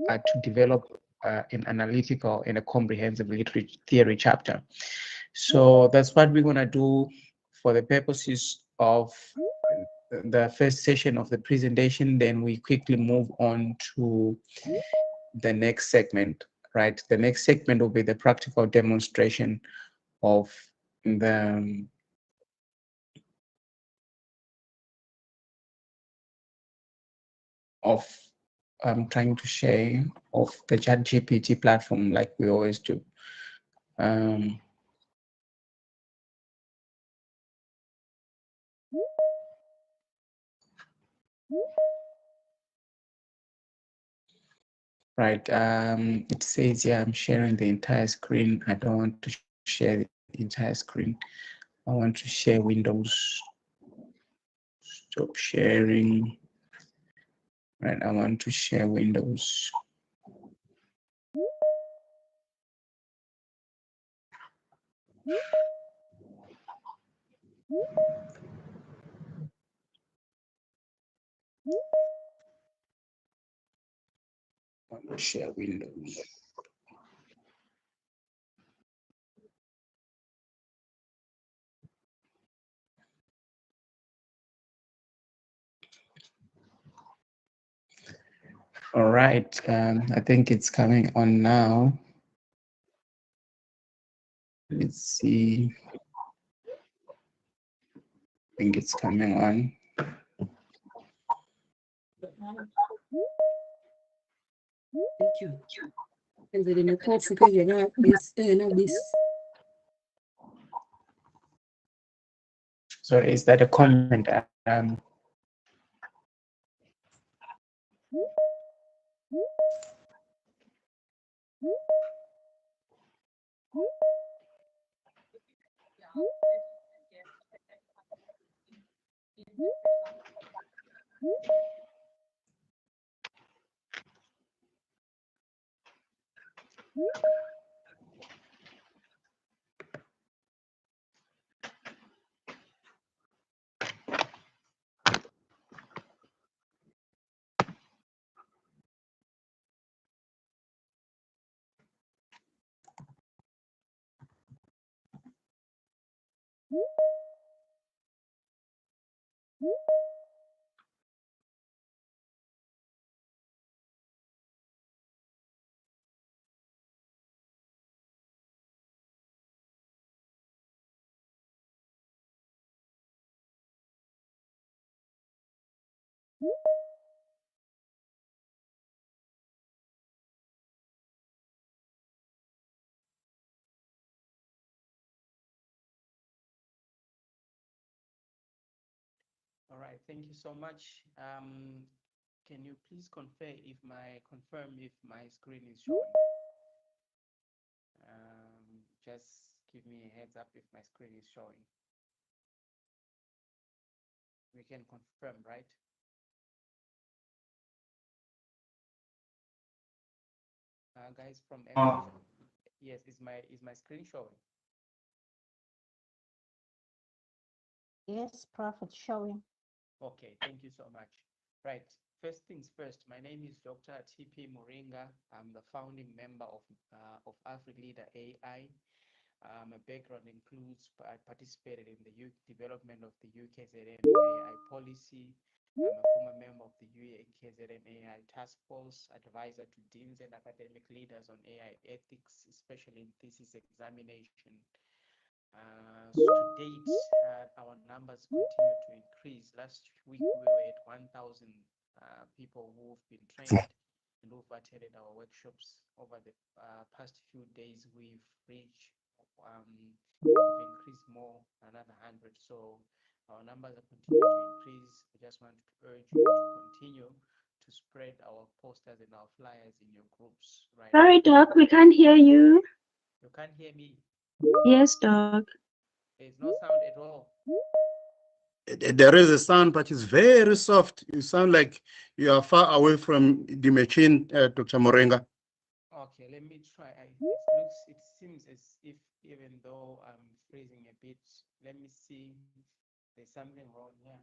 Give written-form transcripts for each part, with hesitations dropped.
to develop an analytical and a comprehensive literary theory chapter. So that's what we're going to do for the purposes of the first session of the presentation. Then we quickly move on to the next segment, right? The next segment will be the practical demonstration of the of I'm trying to share of the ChatGPT platform like we always do. Um, right. It says here I'm sharing the entire screen. I don't want to share the entire screen. I want to share Windows. Stop sharing. Right. I want to share Windows. I want to share Windows. All right. I think it's coming on now. Let's see. I think it's coming on. Thank you. And then the course because you're not this. Sorry, is that a comment? All right, thank you so much. Can you please confirm if my screen is showing? Just give me a heads up if my screen is showing. We can confirm, right? Guys from yes, is my screen showing? Yes, Prophet, showing. Okay, thank you so much. Right, first things first, my name is Dr. TP Moringa. I'm the founding member of AfriLeader AI. My background includes I participated in the development of the UKZN AI policy. I'm a former member of the UKZN AI task force, advisor to deans and academic leaders on AI ethics, especially in thesis examination. So to date, our numbers continue to increase. Last week, we were at 1,000 people who've been trained and who've attended our workshops. Over the past few days, we've increased more, another 100. So our numbers are continuing to increase. We just want to urge you to continue to spread our posters and our flyers in your groups, right? Sorry, Doc, we can't hear you. You can't hear me. Yes, Doc. There's no sound at all. There is a sound, but it's very soft. You sound like you are far away from the machine, Dr. Morenga. Okay, let me try. It seems as if even though I'm freezing a bit, let me see. There's something wrong here.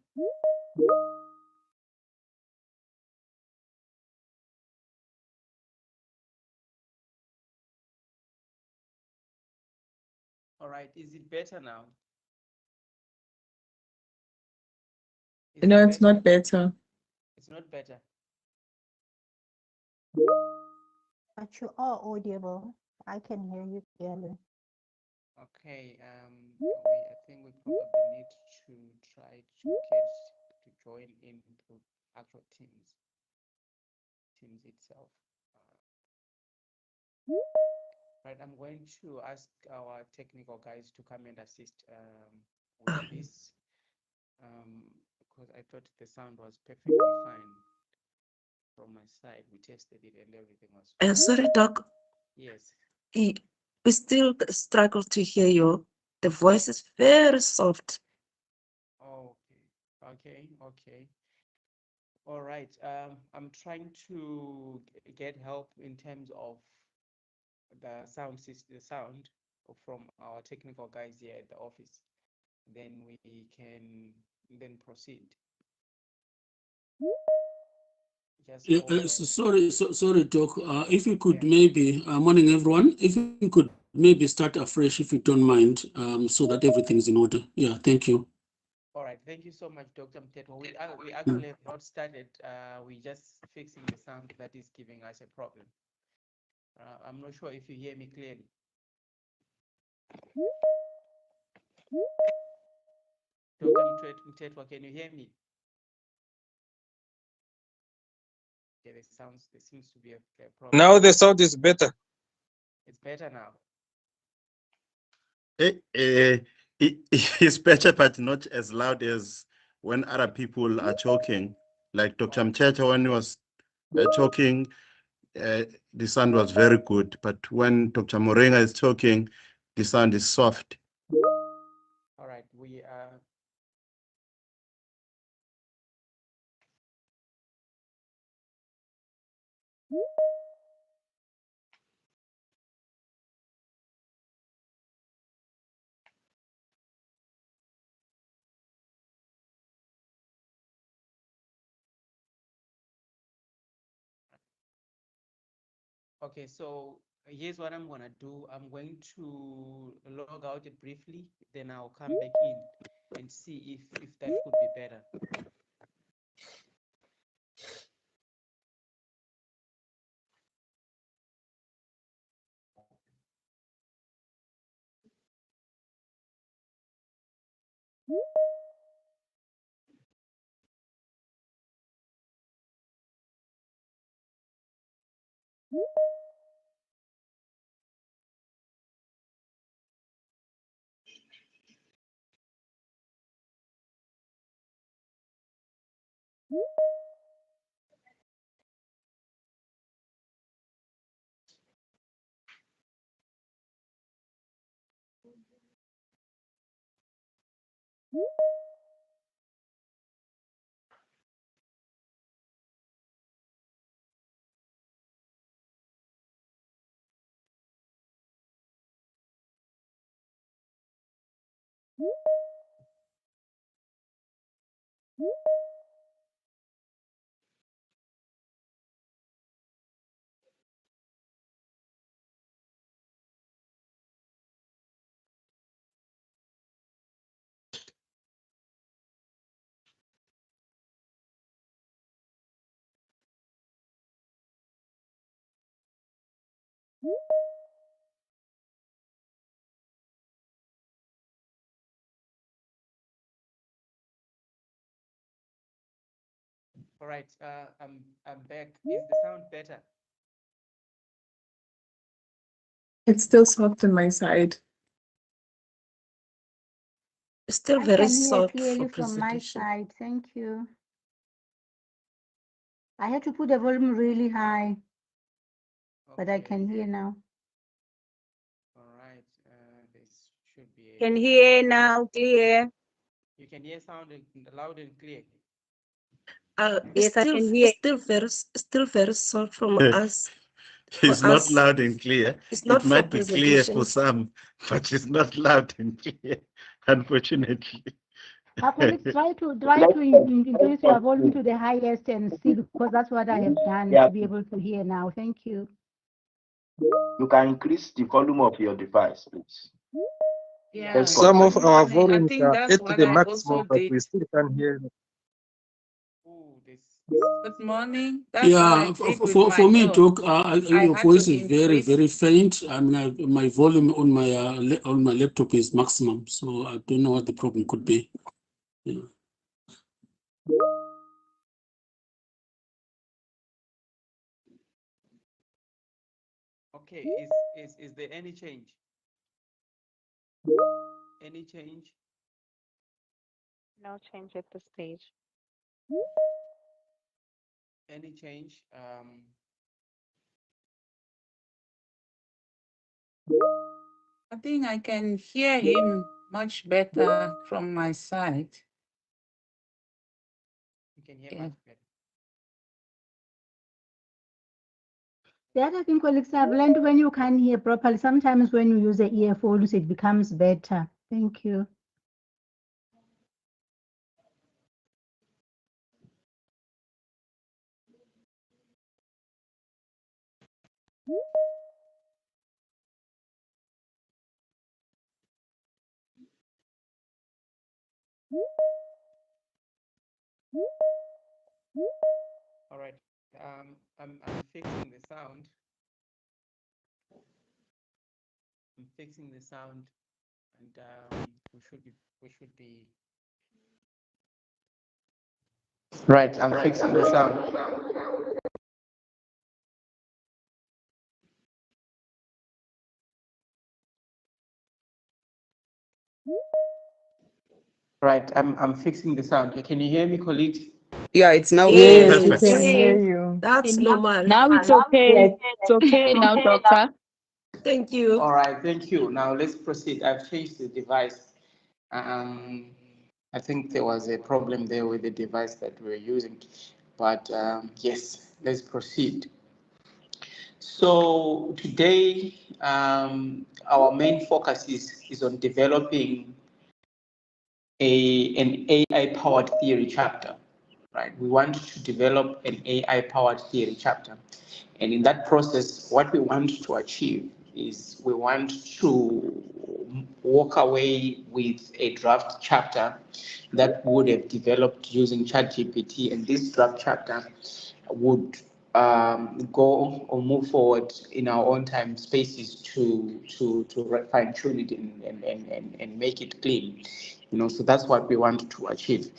All right, is it better now? No, it's not better. It's not better. But you are audible. I can hear you clearly. Okay, I think we probably need to try to get to join in the actual Teams itself. Right, I'm going to ask our technical guys to come and assist with this because I thought the sound was perfectly fine from my side. We tested it and everything was fine. Sorry, Doc. Yes. We still struggle to hear you. The voice is very soft. Okay. All right. I'm trying to get help in terms of the sound system, the sound from our technical guys here at the office. Then we can then proceed. Just sorry, Doc. If you could Yeah. maybe, morning everyone, if you could maybe start afresh if you don't mind, so that everything's in order. Yeah, thank you. All right. Thank you so much, Dr. Mtetwa. We actually have not started. We're just fixing the sound that is giving us a problem. I'm not sure if you hear me clearly. Dr. Mtetwa, can you hear me? Okay, there seems to be a problem. Now the sound is better. It's better now. It's better, but not as loud as when other people are talking. Like Dr. Mchecha, when he was talking, the sound was very good. But when Dr. Morenga is talking, the sound is soft. All right, we are. Okay, so here's what I'm gonna do. I'm going to log out it briefly, then I'll come back in and see if that could be better. All right, I'm back. Is the sound better? It's still soft on my side. Still I very can hear soft clearly for from my presentation. side. Thank you. I had to put the volume really high, but I can hear now. All right, this should be. Can hear now clear. You can hear sound loud and clear. Yes, I can hear. Still very soft from us. It's not us, loud and clear. It's not It for might be clear for presentation. some, but it's not loud and clear, unfortunately. My colleagues, try to increase your volume to the highest and see, because that's what I have done to be able to hear now. Thank you. You can increase the volume of your device, please. Yeah. Some of Good our morning. I volumes think are that's at what the I maximum, also but did. we still can't hear. Oh, this. Good morning. That's what I Yeah, did with for my me, own. Doc, I your had voice to is very, increase. very faint. I mean, my volume on my laptop is maximum, so I don't know what the problem could be. Yeah. Okay, is there any change? Any change? No change at this stage. Any change? I think I can hear him much better from my side. You can hear Yeah. much better. The other thing, colleagues, I've learned when you can't hear properly, sometimes when you use the earphones, it becomes better. Thank you. All right. I'm fixing the sound. I'm fixing the sound, and we should be. Right. I'm fixing the sound. Right. I'm fixing the sound. Can you hear me, colleagues? Yeah, it's now Yes, clear. we Perfect. can hear you. That's normal. Now it's okay. It's okay now, doctor. Thank you. All right. Thank you. Now let's proceed. I've changed the device. I think there was a problem there with the device that we're using, but yes, let's proceed. So today, our main focus is on developing an AI-powered theory chapter, right? We want to develop an AI-powered theory chapter. And in that process, what we want to achieve is we want to walk away with a draft chapter that would have developed using ChatGPT. And this draft chapter would go or move forward in our own time spaces to fine tune it and make it clean. So that's what we want to achieve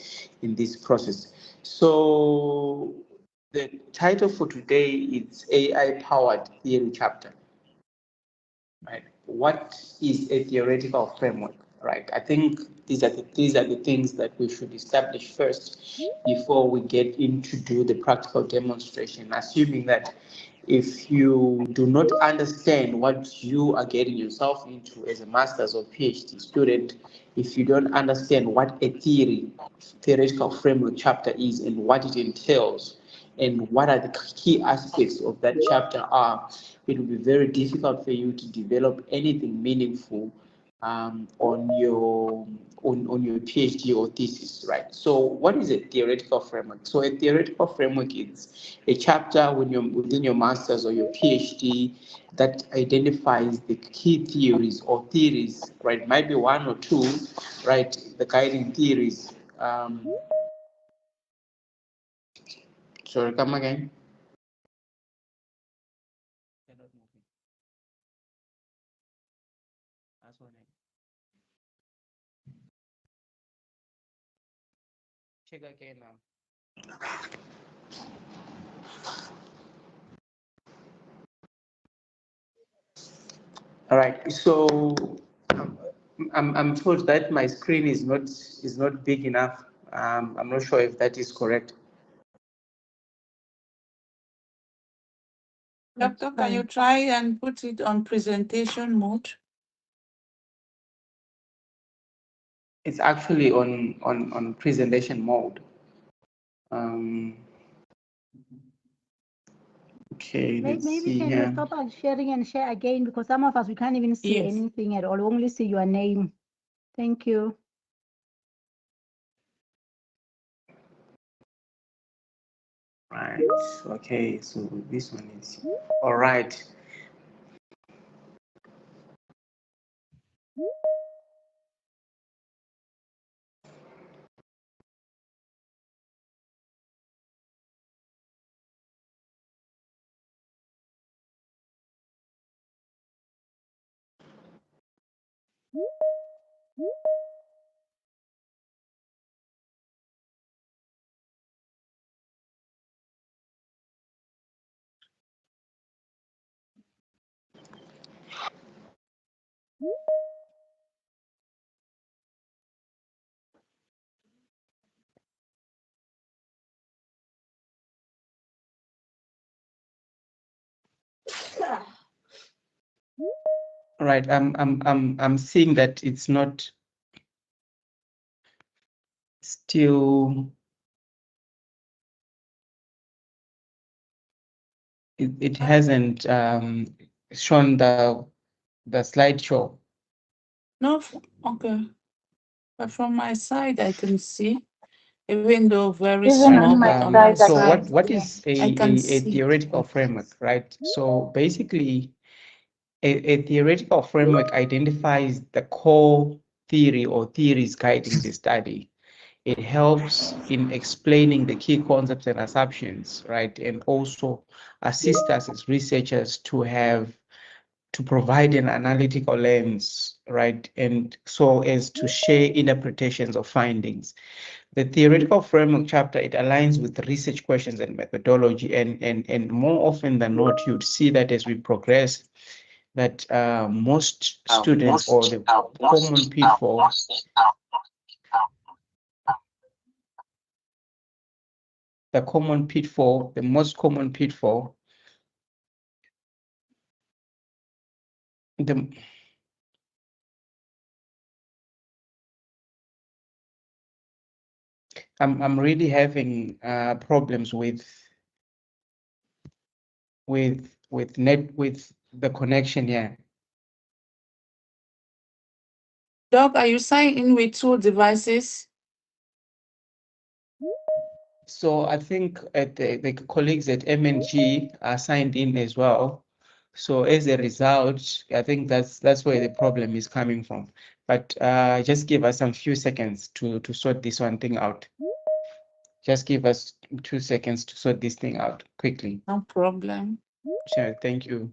in this process. So the title for today is AI powered theory chapter. Right? What is a theoretical framework? Right. I think these are the things that we should establish first before we get into do the practical demonstration. Assuming that if you do not understand what you are getting yourself into as a master's or PhD student, if you don't understand what a theoretical framework chapter is and what it entails, and what are the key aspects of that chapter are, it will be very difficult for you to develop anything meaningful on your PhD or thesis, right? So what is a theoretical framework? So a theoretical framework is a chapter when you're within your master's or your PhD that identifies the key theories or theories, right? Might be one or two, right? The guiding theories. Sorry, come again. Cannot move it. That's what check again now. All right. So I'm told that my screen is not big enough. I'm not sure if that is correct. Doctor, can you try and put it on presentation mode? It's actually on presentation mode. Um, okay, let's Maybe see can you here. stop us sharing and share again, because some of us, we can't even see Yes. anything at all. We only see your name. Thank you. Right. Okay. So this one is all right. Right. I'm seeing that it's not still. It hasn't shown the slideshow. No, okay. But from my side, I can see, even though very Even small, on my but on my side, I So can side, what see. is I can a see. theoretical framework, right? So basically, a theoretical framework identifies the core theory or theories guiding the study. It helps in explaining the key concepts and assumptions, right? And also assist us as researchers to provide an analytical lens, right? And so as to share interpretations of findings. The theoretical framework chapter, it aligns with research questions and methodology. And more often than not, you'd see that as we progress, that most students or the common pitfall, the most common pitfall, the I'm really having problems with the connection here. Doc, are you signed in with 2 devices? So I think the colleagues at MNG are signed in as well. So as a result, I think that's where the problem is coming from. But just give us some few seconds to sort this one thing out. Just give us 2 seconds to sort this thing out quickly. No problem. Sure, thank you.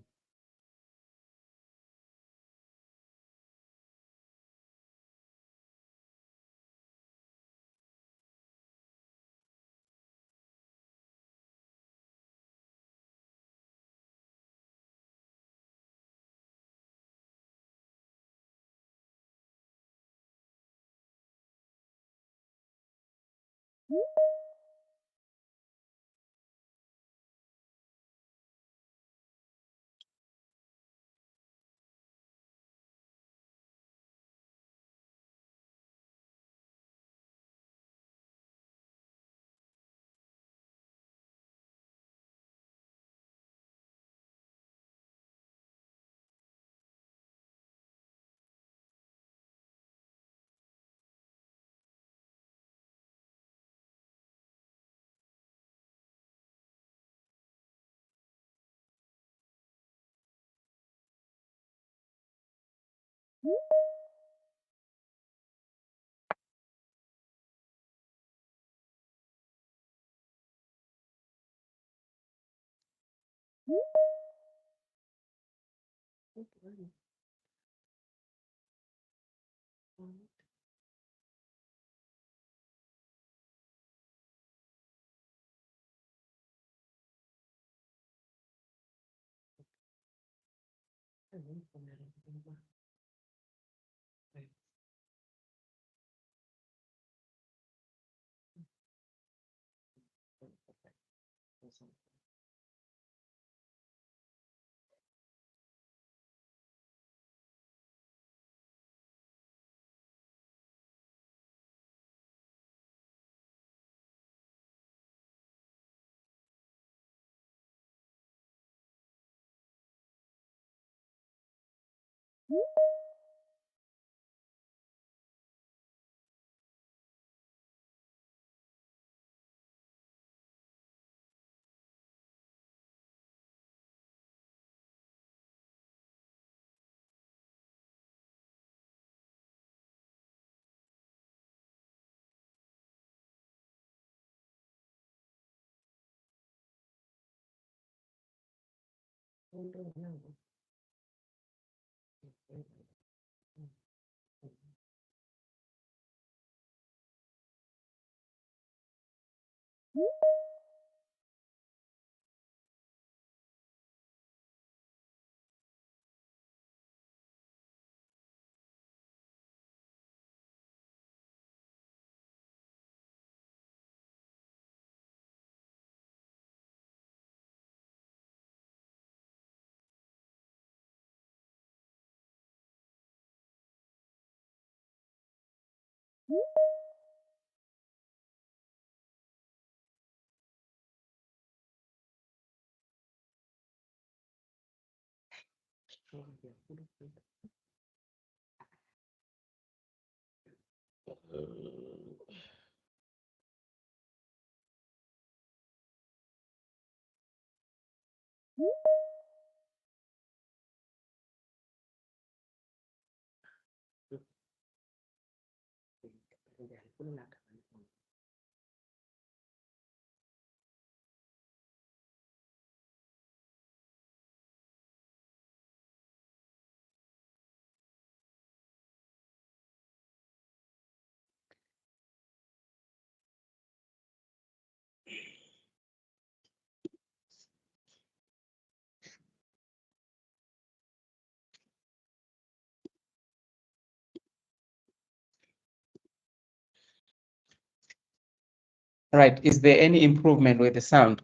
Right. Is there any improvement with the sound?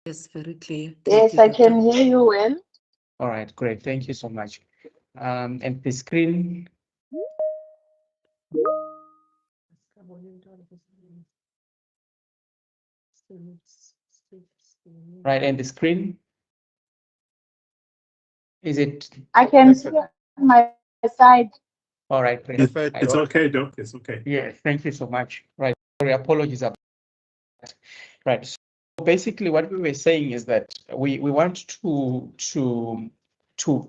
Yes, very clear. Yes, I can hear you well. All right, great. Thank you so much. And the screen. Right, and the screen. Is it? I can see on my side. All right, great. It's okay, Doc. It's okay. Yes, thank you so much. Right. Sorry, apologies about that. Right. So basically what we were saying is that we want to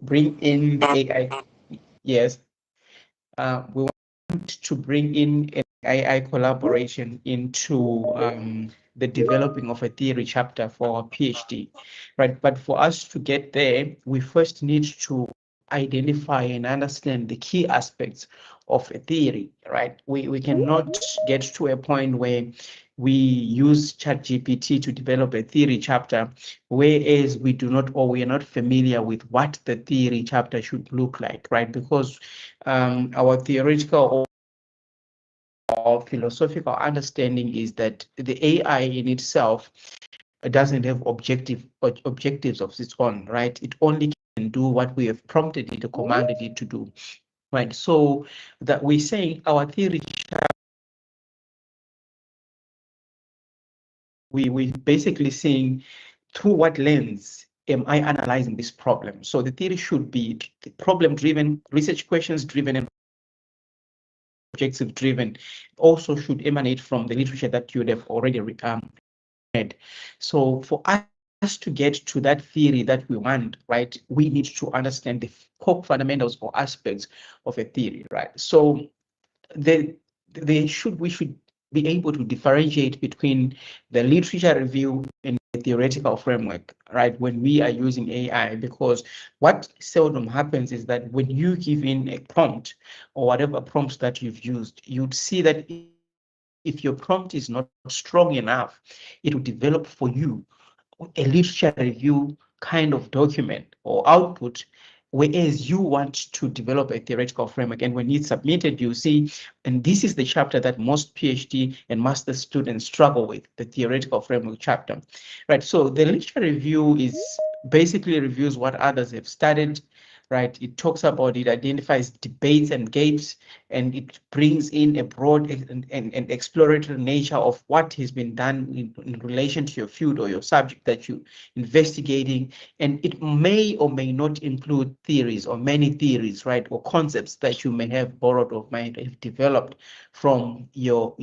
bring in the AI. Yes. We want to bring in an AI collaboration into the developing of a theory chapter for our PhD, right? But for us to get there, we first need to identify and understand the key aspects of a theory, right? We cannot get to a point where we use ChatGPT to develop a theory chapter, whereas we do not, or we are not familiar with what the theory chapter should look like, right? Because our theoretical or philosophical understanding is that the AI in itself doesn't have objectives of its own, right? It only can do what we have prompted it or commanded it to do, right? So that we're saying our theory, we basically saying through what lens am I analyzing this problem? So the theory should be problem driven, research questions driven, and objective driven. Also should emanate from the literature that you would have already read. So for us to get to that theory that we want, right, we need to understand the core fundamentals or aspects of a theory, right? So we should be able to differentiate between the literature review and the theoretical framework, right, when we are using AI, because what seldom happens is that when you give in a prompt or whatever prompts that you've used, you'd see that if your prompt is not strong enough, it will develop for you a literature review kind of document or output, whereas you want to develop a theoretical framework. And when it's submitted, you see, and this is the chapter that most PhD and master students struggle with, the theoretical framework chapter, right? So the literature review is basically reviews what others have studied, right? It talks about, it identifies debates and gaps, and it brings in a broad and exploratory nature of what has been done in relation to your field or your subject that you're investigating. And it may or may not include theories or many theories, right, or concepts that you may have borrowed or might have developed from your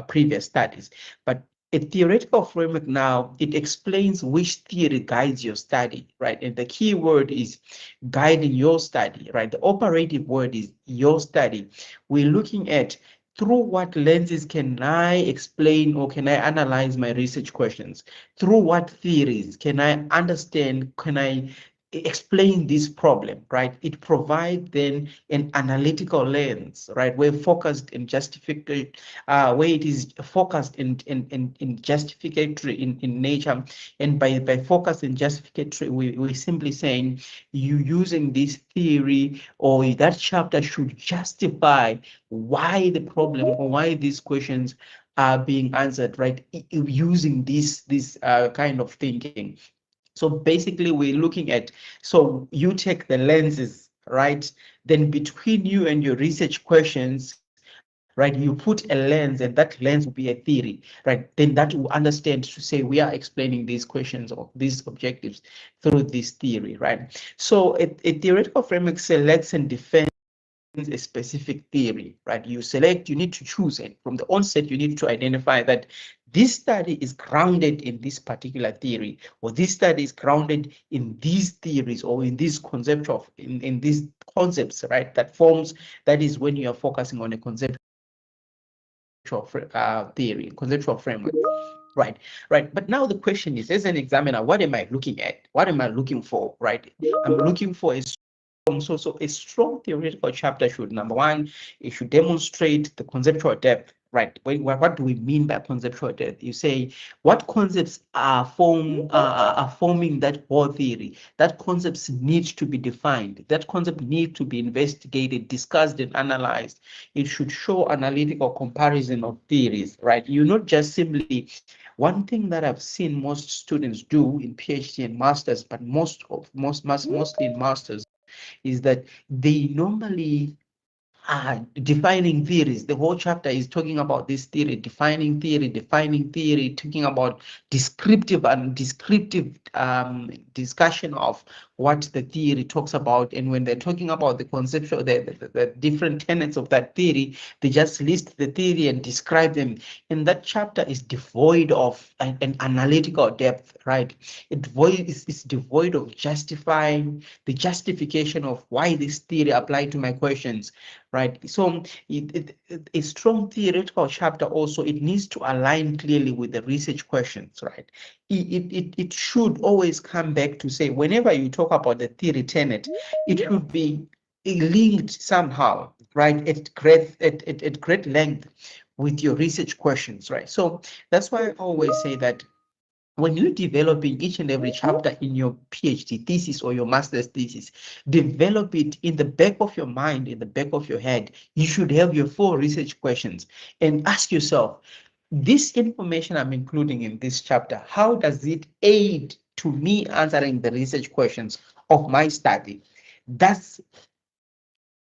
previous studies. But a theoretical framework now, it explains which theory guides your study, right? And the key word is guiding your study, right? The operative word is your study. We're looking at through what lenses can I explain or can I analyze my research questions? Through what theories can I understand, can I explain this problem, right? It provides then an analytical lens, right? Where focused in justificatory, where it is focused in justificatory in nature. And by focus in justificatory, we're simply saying you using this theory or that chapter should justify why the problem or why these questions are being answered, right? Using this kind of thinking. So basically, we're looking at, so you take the lenses, right? Then between you and your research questions, right, you put a lens, and that lens will be a theory, right? Then that will understand to say we are explaining these questions or these objectives through this theory, right? So a theoretical framework selects and defends a specific theory, right? You select, you need to choose, and from the onset, you need to identify that this study is grounded in this particular theory, or this study is grounded in these theories, or in this concept of, in these concepts, right? That is when you are focusing on a conceptual theory, conceptual framework. Right, right. But now the question is, as an examiner, what am I looking at? What am I looking for, right? I'm looking for a so a strong theoretical chapter should, number one, it should demonstrate the conceptual depth, right? What do we mean by conceptual depth? You say, what concepts are forming that whole theory? That concepts need to be defined. That concept need to be investigated, discussed, and analyzed. It should show analytical comparison of theories, right? You not just simply, one thing that I've seen most students do in PhD and masters, but mostly in masters, is that they normally are defining theories. The whole chapter is talking about this theory, defining theory, talking about descriptive and descriptive discussion of what the theory talks about. And when they're talking about the conceptual, the different tenets of that theory, they just list the theory and describe them. And that chapter is devoid of an analytical depth, right? It's devoid of justifying the justification of why this theory applied to my questions, right? So a strong theoretical chapter also, it needs to align clearly with the research questions, right? It should always come back to say, whenever you talk about the theory tenet, it should be linked somehow, right, at great length with your research questions, right? So that's why I always say that when you're developing each and every chapter in your PhD thesis or your master's thesis, develop it in the back of your mind, in the back of your head. You should have your 4 research questions and ask yourself, this information I'm including in this chapter, how does it aid to me answering the research questions of my study? That's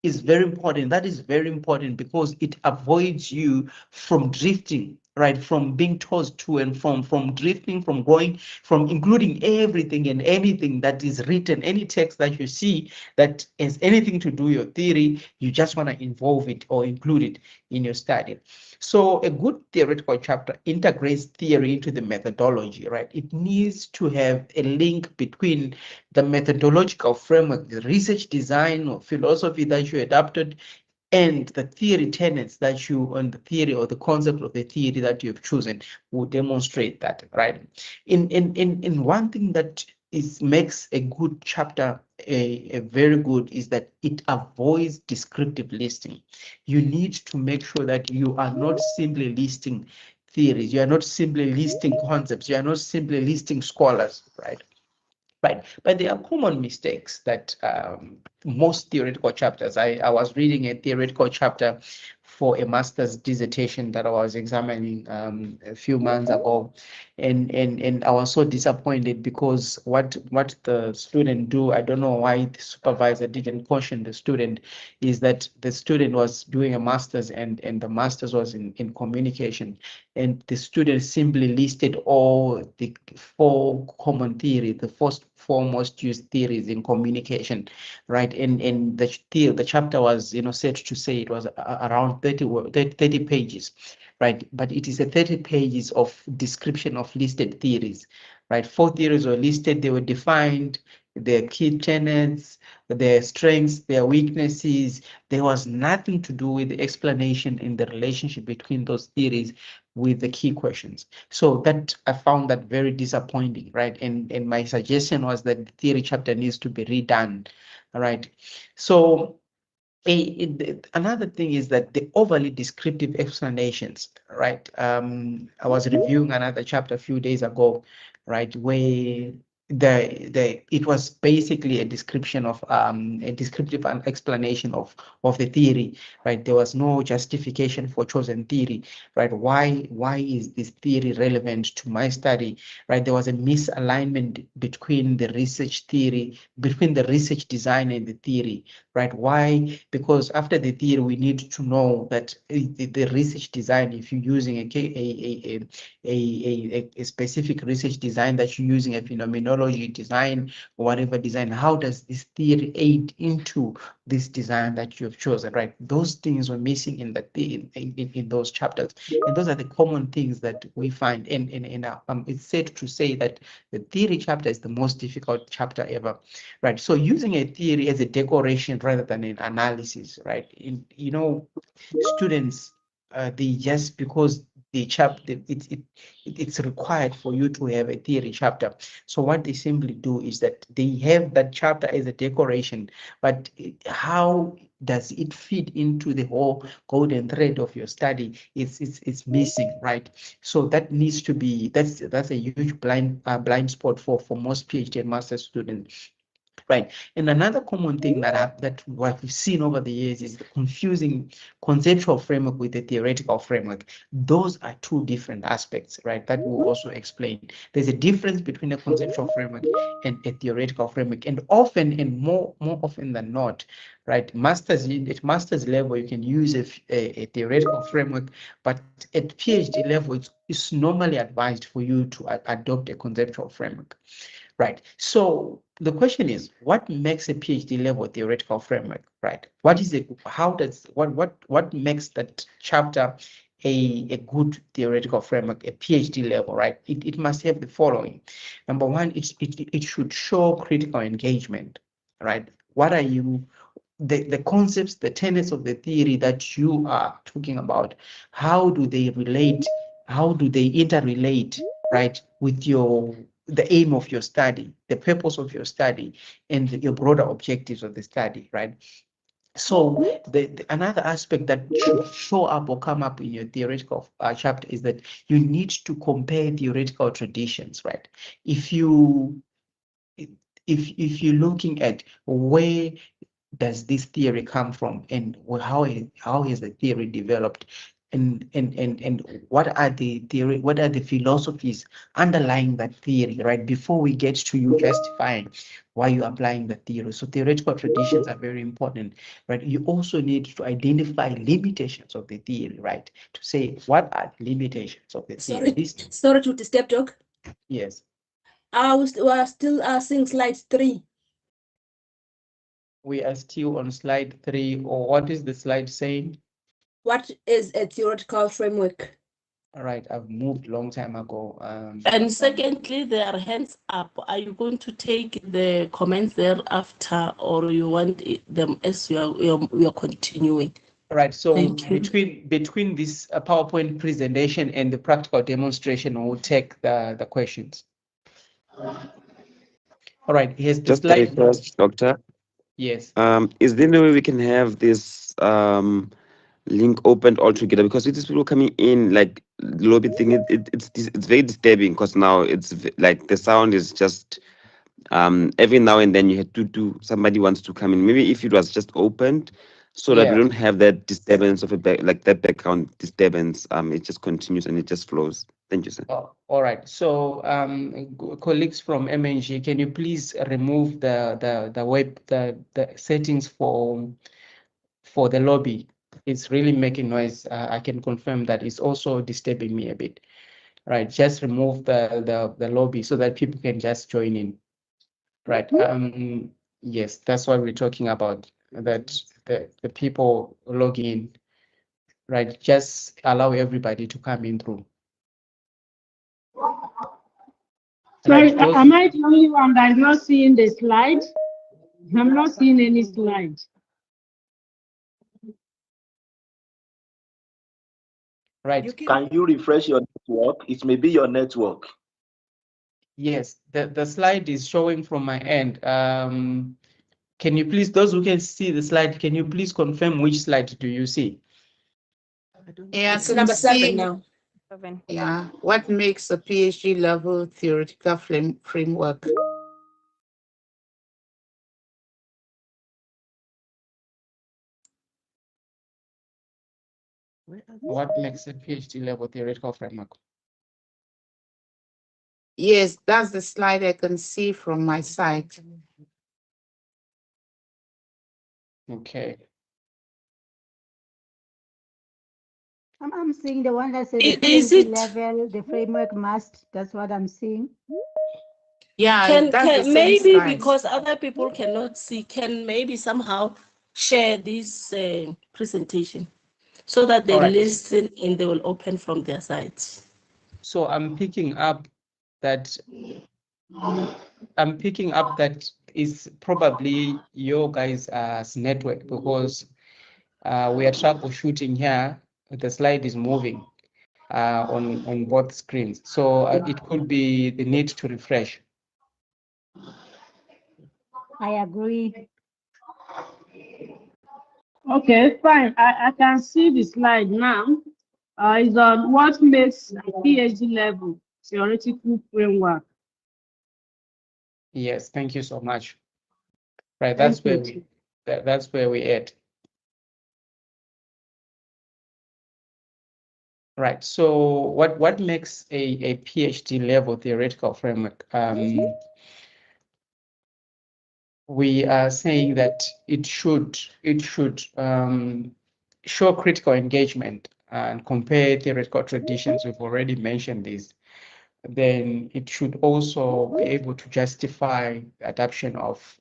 is very important. That is very important because it avoids you from drifting, right? From being tossed to and from drifting, from going, from including everything and anything that is written, any text that you see that has anything to do with your theory, you just want to involve it or include it in your study. So a good theoretical chapter integrates theory into the methodology, right? It needs to have a link between the methodological framework, the research design or philosophy that you adapted, and the theory tenets that you, on the theory or the concept of the theory that you've chosen will demonstrate that, right? In one thing that makes a good chapter a very good is that it avoids descriptive listing. You need to make sure that you are not simply listing theories, you are not simply listing concepts, you are not simply listing scholars, right? Right, but there are common mistakes that most theoretical chapters. I was reading a theoretical chapter for a master's dissertation that I was examining a few months ago, and I was so disappointed because what the student do, I don't know why the supervisor didn't caution the student, is that the student was doing a master's and the master's was in communication, and the student simply listed all the 4 common theories, the first 4 most used theories in communication, right? And the chapter was, said to say it was around 30 pages, right? But it is a 30 pages of description of listed theories, right? 4 theories were listed, they were defined, their key tenets, their strengths, their weaknesses. There was nothing to do with the explanation in the relationship between those theories, with the key questions. So that I found that very disappointing, right? And my suggestion was that the theory chapter needs to be redone, all right? So another thing is that the overly descriptive explanations, right? I was reviewing another chapter a few days ago, right, where it was basically a description of a descriptive explanation of the theory, right? There was no justification for chosen theory, right? Why is this theory relevant to my study, right? There was a misalignment between the research theory, between the research design and the theory, right? Why? Because after the theory, we need to know that the research design, if you're using a specific research design that you're using, a phenomenology design or whatever design, how does this theory aid into this design that you have chosen, right? Those things were missing in the in those chapters, and those are the common things that we find. It's safe to say that the theory chapter is the most difficult chapter ever, right? So using a theory as a decoration rather than an analysis, right? Students, they just because the chapter it's required for you to have a theory chapter. So what they simply do is that they have that chapter as a decoration, but how does it fit into the whole golden thread of your study? It's missing, right? So that needs to be that's a huge blind spot for most PhD and master students. Right. And another common thing that what we've seen over the years is the confusing conceptual framework with the theoretical framework. Those are two different aspects, right? That will also explain. There's a difference between a conceptual framework and a theoretical framework. And often, and more often than not, right? At master's level, you can use a theoretical framework, but at PhD level, it's normally advised for you to adopt a conceptual framework. Right. So the question is, what makes a PhD level theoretical framework, right? What is it? How does what makes that chapter a good theoretical framework, a PhD level, right? It must have the following. Number one, it should show critical engagement, right? What are you the concepts, the tenets of the theory that you are talking about, how do they relate? How do they interrelate, right, with the aim of your study, the purpose of your study, and your broader objectives of the study, right? So another aspect that should show up or come up in your theoretical chapter is that you need to compare theoretical traditions, right? If you're looking at where does this theory come from, and how is the theory developed, and what are the philosophies underlying that theory, right? Before we get to you justifying why you're applying the theory. So theoretical traditions are very important, right? You also need to identify limitations of the theory, right? To say what are the limitations of the theory. Sorry to disturb, Doc. Yes. We are still seeing slide 3. We are still on slide 3, or what is the slide saying? What is a theoretical framework? All right, I've moved long time ago. And secondly, there are hands up. Are you going to take the comments thereafter, or you want them as you are continuing? All right, so Thank you. between this PowerPoint presentation and the practical demonstration, we'll take the questions. All right, here's the Just a slide. request, Doctor. Yes. Is there no way we can have this link opened altogether? Because with these people coming in, like the lobby thing, it's very disturbing, because now it's like the sound is just every now and then you have to do, somebody wants to come in. Maybe if it was just opened, so that we Yeah. don't have that disturbance of like that background disturbance. It just continues and it just flows. Thank you, sir. Oh, all right. So colleagues from MNG, can you please remove the settings for the lobby? It's really making noise. I can confirm that it's also disturbing me a bit. Right, just remove the lobby so that people can just join in. Right. Yes, that's what we're talking about. That the people log in. Right. Just allow everybody to come in through. Sorry, am I the only one that is not seeing the slide? I'm not seeing any slide. right? Can you refresh your network? It may be your network. Yes, the slide is showing from my end. Can you please, those who can see the slide, can you please confirm which slide do you see? Yeah, It's number 7 now. Yeah, what makes a PhD level theoretical framework? What makes a PhD level theoretical framework? Yes, that's the slide I can see from my side. Okay. I'm seeing the one that says Is PhD it? level, the framework must. That's what I'm seeing. Yeah, that's the Can same maybe slide. because other people cannot see, can maybe somehow share this presentation so that they All right. listen and they will open from their sides. So I'm picking up that is probably your guys' network, because we are troubleshooting here. The slide is moving on both screens, so it could be the need to refresh. I agree. Okay, fine. I can see the slide now. It's on what makes a PhD level theoretical framework. Yes, thank you so much. Right, Thank that's where you. that's where we at. Right. So what makes a PhD level theoretical framework? We are saying that it should show critical engagement and compare theoretical traditions. We've already mentioned this. Then it should also be able to justify adoption of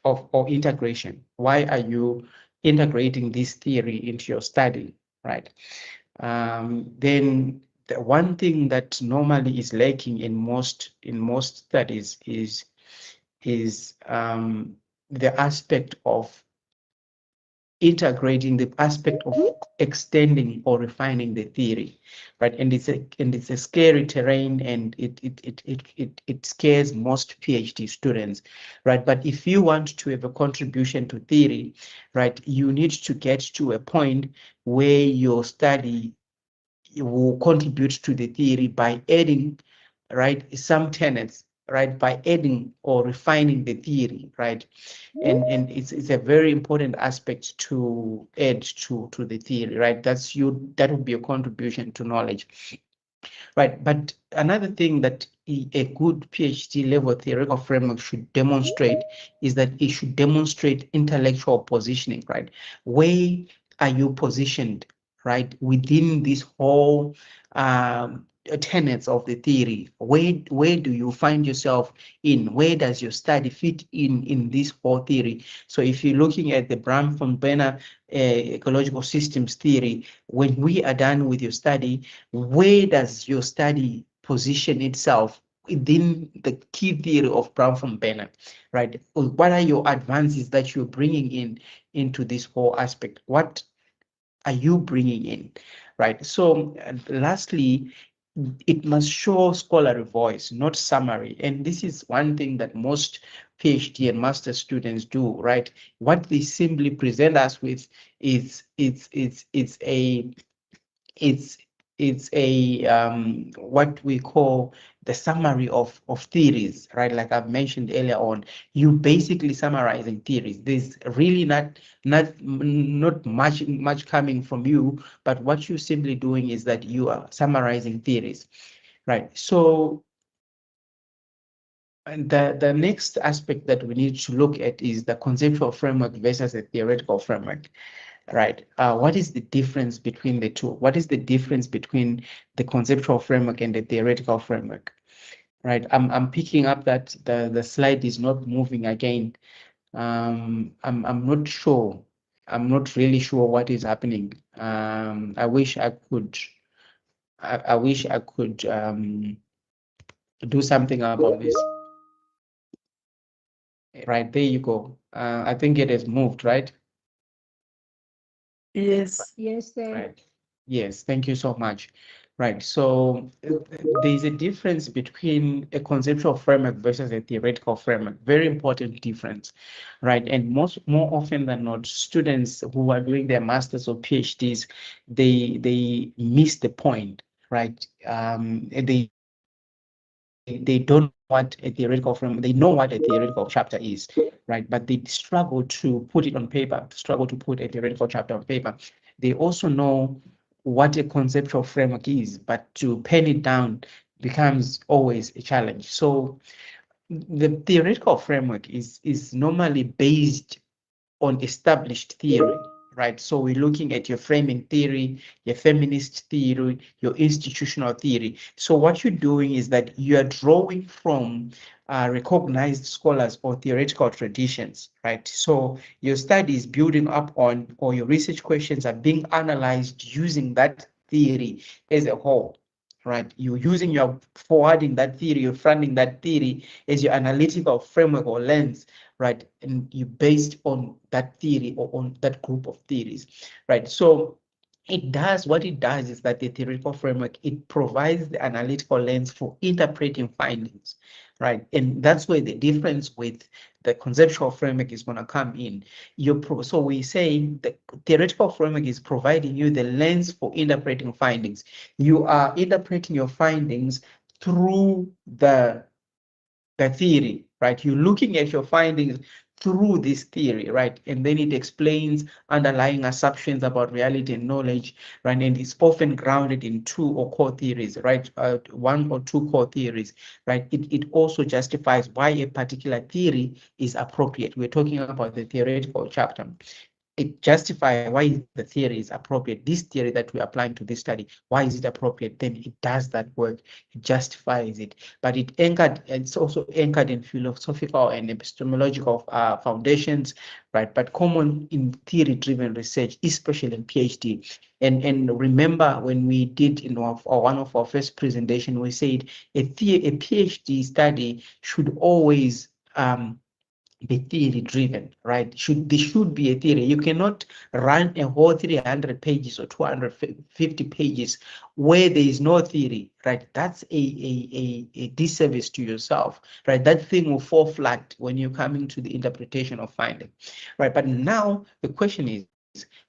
or integration. Why are you integrating this theory into your study, right? Then the one thing that normally is lacking in most studies is the aspect of integrating, the aspect of extending or refining the theory, right? And it's a scary terrain, and it scares most PhD students, right? But if you want to have a contribution to theory, right, you need to get to a point where your study will contribute to the theory by adding, right, some tenets, right, by adding or refining the theory, right? And it's a very important aspect to add to the theory, right? That would be a contribution to knowledge, right? But another thing that a good PhD level theoretical framework should demonstrate is that it should demonstrate intellectual positioning, right? Where are you positioned, right, within this whole tenets of the theory? Where do you find yourself in? Where does your study fit in this whole theory? So if you're looking at the Bram von Benner ecological systems theory, when we are done with your study, where does your study position itself within the key theory of Bram von Benner, right? What are your advances that you're bringing into this whole aspect? What are you bringing in, right? So lastly, it must show scholarly voice, not summary. And this is one thing that most PhD and master students do, right? What they simply present us with is it's a what we call the summary of theories, right? Like I've mentioned earlier on, you basically summarizing theories. There's really not much coming from you, but what you're simply doing is that you are summarizing theories, right? So and the next aspect that we need to look at is the conceptual framework versus a theoretical framework. Right. What is the difference between the two? What is the difference between the conceptual framework and the theoretical framework? Right. I'm picking up that the slide is not moving again. I'm not sure. I'm not really sure what is happening. I wish I could. I wish I could do something about this. Right, there you go. I think it has moved, right? Yes. Yes, sir. Right. Yes, thank you so much. Right. So there's a difference between a conceptual framework versus a theoretical framework. Very important difference, right? And more often than not, students who are doing their masters or PhDs, they miss the point, right? And they don't know what a theoretical framework, they know what a theoretical chapter is, right? But they struggle to put it on paper, struggle to put a theoretical chapter on paper. They also know what a conceptual framework is, but to pen it down becomes always a challenge. So the theoretical framework is normally based on established theory, right? So we're looking at your framing theory, your feminist theory, your institutional theory. So what you're doing is that you are drawing from recognized scholars or theoretical traditions, right? So your study is building up on, or your research questions are being analyzed using that theory as a whole, right? You're using your forwarding that theory, you're fronting that theory as your analytical framework or lens, right? And you based on that theory or on that group of theories, right? So it does, what it does is that the theoretical framework, it provides the analytical lens for interpreting findings, right? And that's where the difference with the conceptual framework is going to come in. So we say the theoretical framework is providing you the lens for interpreting findings. You are interpreting your findings through the theory, right? You're looking at your findings through this theory, right? And then it explains underlying assumptions about reality and knowledge, right? And it's often grounded in two or core theories, right? One or two core theories, right? It also justifies why a particular theory is appropriate. We're talking about the theoretical chapter. It justifies why the theory is appropriate. This theory that we're applying to this study, why is it appropriate? Then it does that work, it justifies it. But it's also anchored in philosophical and epistemological foundations, right? But common in theory-driven research, especially in PhD. And remember when we did in one of our first presentation, we said a PhD study should always be theory driven, right? There should be a theory. You cannot run a whole 300 pages or 250 pages where there is no theory, right? That's a disservice to yourself, right? That thing will fall flat when you're coming to the interpretation of finding, right? But now the question is,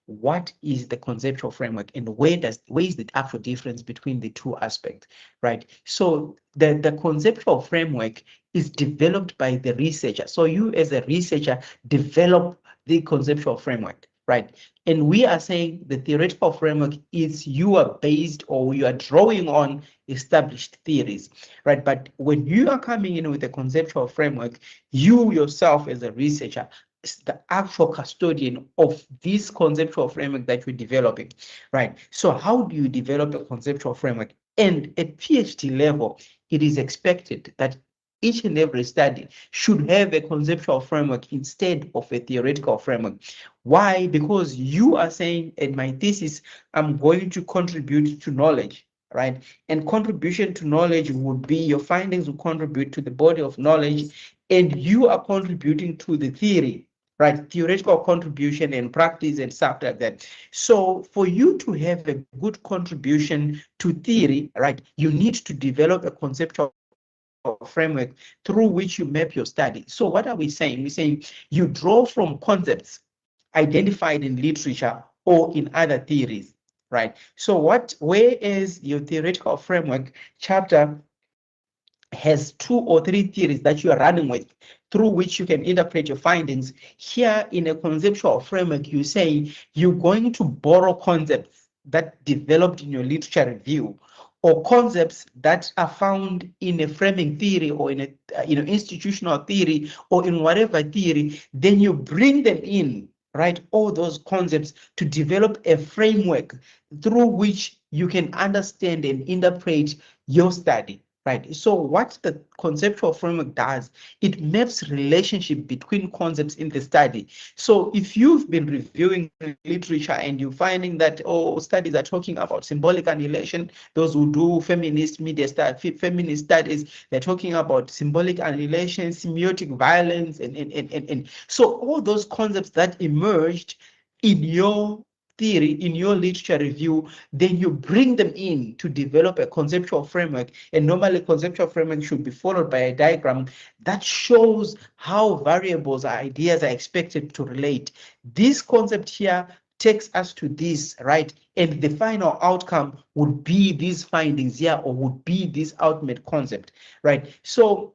what is the conceptual framework and where is the actual difference between the two aspects, right? So the conceptual framework is developed by the researcher. So you as a researcher develop the conceptual framework, right? And we are saying the theoretical framework is you are based or you are drawing on established theories, right? But when you are coming in with a conceptual framework, you yourself as a researcher is the actual custodian of this conceptual framework that you're developing, right? So how do you develop a conceptual framework? And at PhD level, it is expected that each and every study should have a conceptual framework instead of a theoretical framework. Why? Because you are saying in my thesis, I'm going to contribute to knowledge, right? And contribution to knowledge would be your findings will contribute to the body of knowledge, and you are contributing to the theory, right? Theoretical contribution and practice and stuff like that. So for you to have a good contribution to theory, right, you need to develop a conceptual framework through which you map your study. So what are we saying? We're saying you draw from concepts identified in literature or in other theories, right? So whereas your theoretical framework chapter has two or three theories that you are running with through which you can interpret your findings. Here in a conceptual framework, you say you're going to borrow concepts that developed in your literature review or concepts that are found in a framing theory or in a institutional theory or in whatever theory, then you bring them in, right? All those concepts to develop a framework through which you can understand and interpret your study. Right. So what the conceptual framework does, it maps relationship between concepts in the study. So if you've been reviewing literature and you're finding that studies are talking about symbolic annihilation, those who do feminist feminist studies, they're talking about symbolic annihilation, semiotic violence, and so all those concepts that emerged in your theory in your literature review, then you bring them in to develop a conceptual framework. And normally conceptual framework should be followed by a diagram that shows how variables or ideas are expected to relate. This concept here takes us to this, right? And the final outcome would be these findings here, or would be this ultimate concept, right? So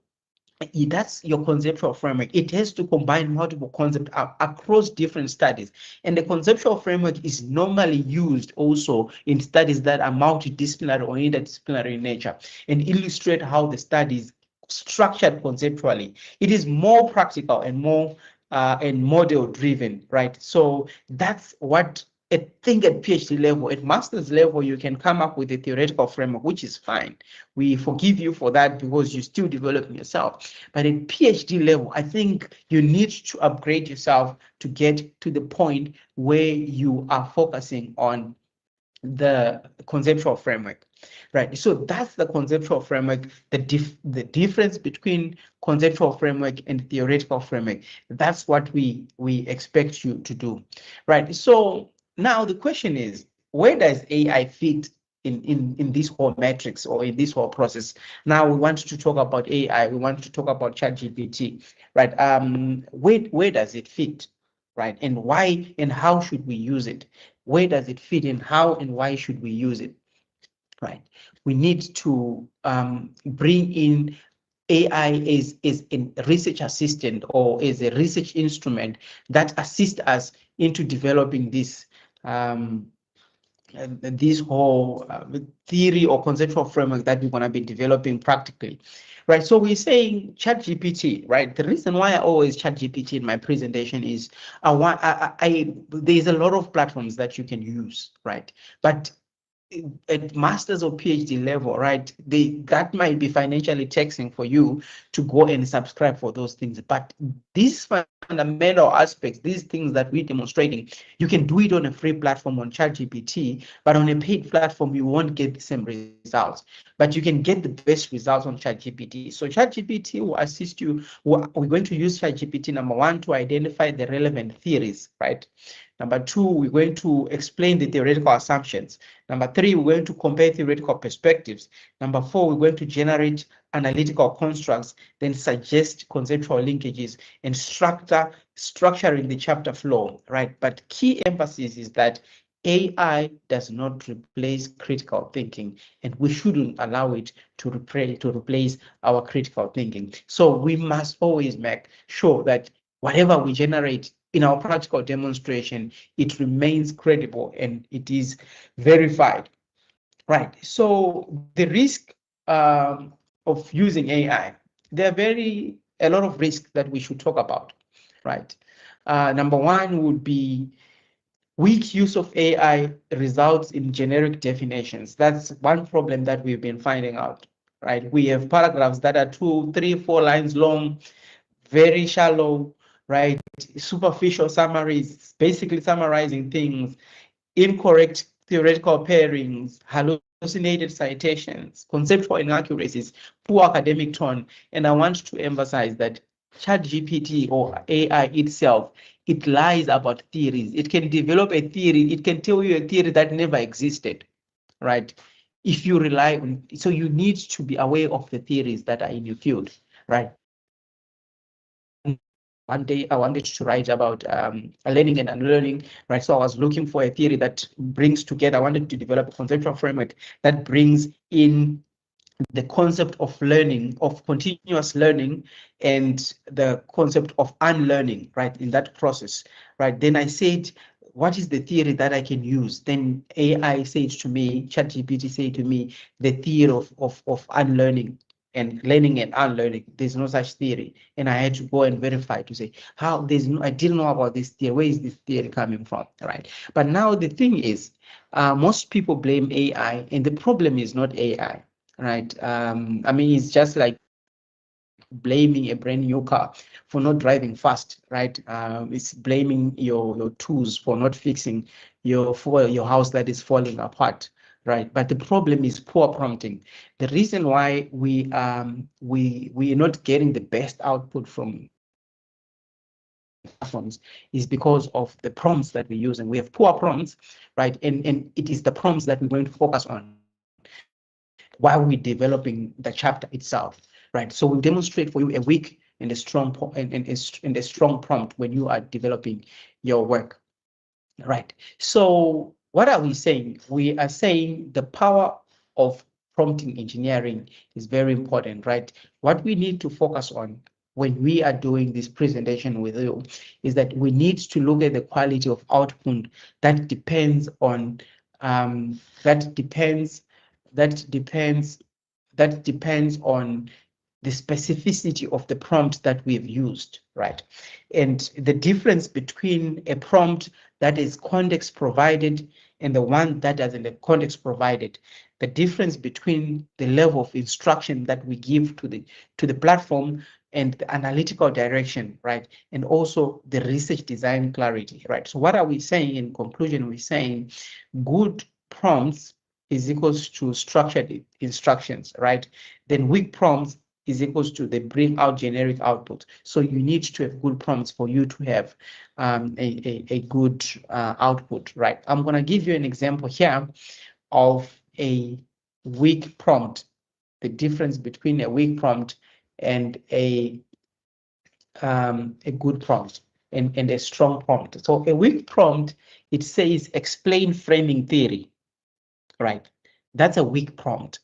that's your conceptual framework. It has to combine multiple concepts across different studies. And the conceptual framework is normally used also in studies that are multidisciplinary or interdisciplinary in nature, and illustrate how the study is structured conceptually. It is more practical and more and model driven, right? So that's what I think at PhD level. At master's level, you can come up with a theoretical framework, which is fine. We forgive you for that because you're still developing yourself. But at PhD level, I think you need to upgrade yourself to get to the point where you are focusing on the conceptual framework, right? So that's the conceptual framework, the difference between conceptual framework and theoretical framework. That's what we expect you to do, right? So now the question is, where does AI fit in this whole matrix or in this whole process? Now we want to talk about AI, we want to talk about ChatGPT, right? Where does it fit, right? And why and how should we use it? Where does it fit in? How and why should we use it? Right. We need to bring in AI as a research assistant or as a research instrument that assists us into developing this this whole theory or conceptual framework that we're going to be developing practically, right? So we're saying ChatGPT, right? The reason why I always ChatGPT in my presentation is there's a lot of platforms that you can use, right? But at master's or PhD level, right? That might be financially taxing for you to go and subscribe for those things. But these fundamental aspects, these things that we're demonstrating, you can do it on a free platform on ChatGPT, but on a paid platform, you won't get the same results. But you can get the best results on ChatGPT. So ChatGPT will assist you. We're going to use ChatGPT, number one, to identify the relevant theories, right? Number two, we're going to explain the theoretical assumptions. Number three, we're going to compare theoretical perspectives. Number four, we're going to generate analytical constructs, then suggest conceptual linkages and structuring the chapter flow, right? But key emphasis is that AI does not replace critical thinking, and we shouldn't allow it to replace our critical thinking. So we must always make sure that whatever we generate in our practical demonstration, it remains credible and it is verified, right? So the risk of using AI, there are a lot of risks that we should talk about, right? Number one would be weak use of AI results in generic definitions. That's one problem that we've been finding out, right? We have paragraphs that are 2, 3, 4 lines long, very shallow, right? Superficial summaries, basically summarizing things, incorrect theoretical pairings, hallucinated citations, conceptual inaccuracies, poor academic tone. And I want to emphasize that ChatGPT or AI itself, it lies about theories. It can develop a theory. It can tell you a theory that never existed, right? If you rely on, so you need to be aware of the theories that are in your field, right? One day I wanted to write about learning and unlearning, right? So I was looking for a theory that brings together, I wanted to develop a conceptual framework that brings in the concept of learning, of continuous learning, and the concept of unlearning, right, in that process, right? Then I said, what is the theory that I can use? Then AI said to me, ChatGPT said to me, the theory of unlearning and learning and unlearning. There's no such theory. And I had to go and verify to say, how there's no, I didn't know about this theory. Where is this theory coming from, right? But now the thing is, most people blame AI, and the problem is not AI, right? I mean, it's just like blaming a brand new car for not driving fast, right? It's blaming your tools for not fixing your house that is falling apart, right? But the problem is poor prompting. The reason why we are not getting the best output from platforms is because of the prompts that we use, and we have poor prompts, right? And it is the prompts that we're going to focus on while we're developing the chapter itself, right? So we'll demonstrate for you a weak and a strong and a strong prompt when you are developing your work, right? So what are we saying? We are saying the power of prompting engineering is very important, right? What we need to focus on when we are doing this presentation with you is that we need to look at the quality of output that depends on that depends on the specificity of the prompt that we've used, right? And the difference between a prompt that is context provided and the one that doesn't have context provided, the difference between the level of instruction that we give to the platform and the analytical direction, right? And also the research design clarity, right? So what are we saying in conclusion? We're saying good prompts is equals to structured instructions, right? Then weak prompts is equals to they bring out generic output. So you need to have good prompts for you to have a good output, right? I'm going to give you an example here of a weak prompt, the difference between a weak prompt and a good prompt and a strong prompt. So a weak prompt, it says explain framing theory, right? That's a weak prompt.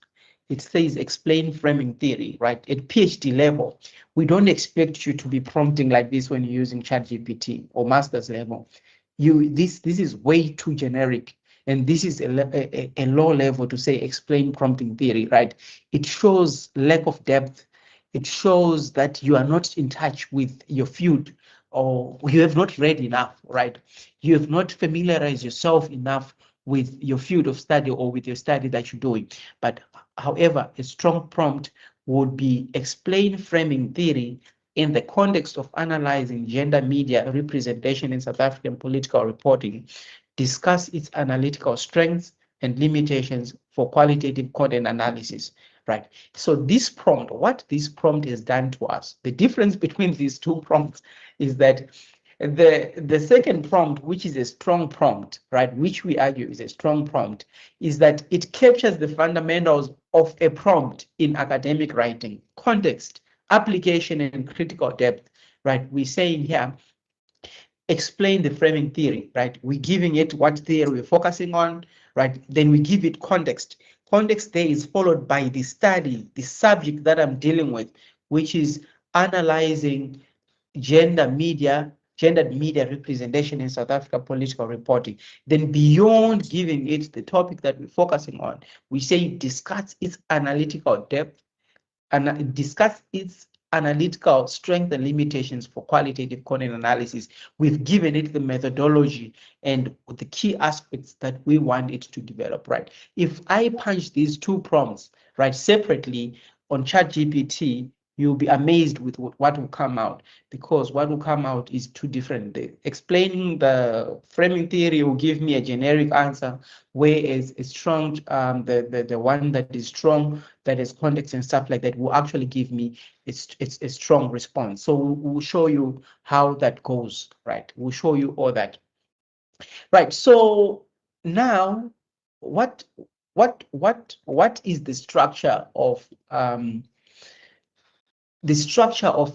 It says explain framing theory, right? At PhD level, we don't expect you to be prompting like this when you're using ChatGPT or master's level. This is way too generic, and this is a low level to say explain prompting theory, right? It shows lack of depth. It shows that you are not in touch with your field, or you have not read enough, right? You have not familiarized yourself enough with your field of study or with your study that you're doing. But however, a strong prompt would be explain framing theory in the context of analyzing gender media representation in South African political reporting, discuss its analytical strengths and limitations for qualitative content analysis, right? So this prompt, what this prompt has done to us, the difference between these two prompts is that the second prompt, which is a strong prompt, right, which we argue is a strong prompt, is that it captures the fundamentals of a prompt in academic writing, context, application, and critical depth, right? We're saying here, explain the framing theory, right? We're giving it what theory we're focusing on, right? Then we give it context. Context there is followed by the study, the subject that I'm dealing with, which is analyzing gendered media representation in South Africa political reporting. Then beyond giving it the topic that we're focusing on, we say discuss its analytical depth and discuss its analytical strength and limitations for qualitative content analysis. We've given it the methodology and the key aspects that we want it to develop, right? If I punch these two prompts, right, separately on ChatGPT, you'll be amazed with what will come out, because what will come out is too different. Explaining the framing theory will give me a generic answer, whereas a strong, the one that is strong, that is context and stuff like that, will actually give me a strong response. So we'll show you how that goes, right? We'll show you all that. Right, so now what is the structure of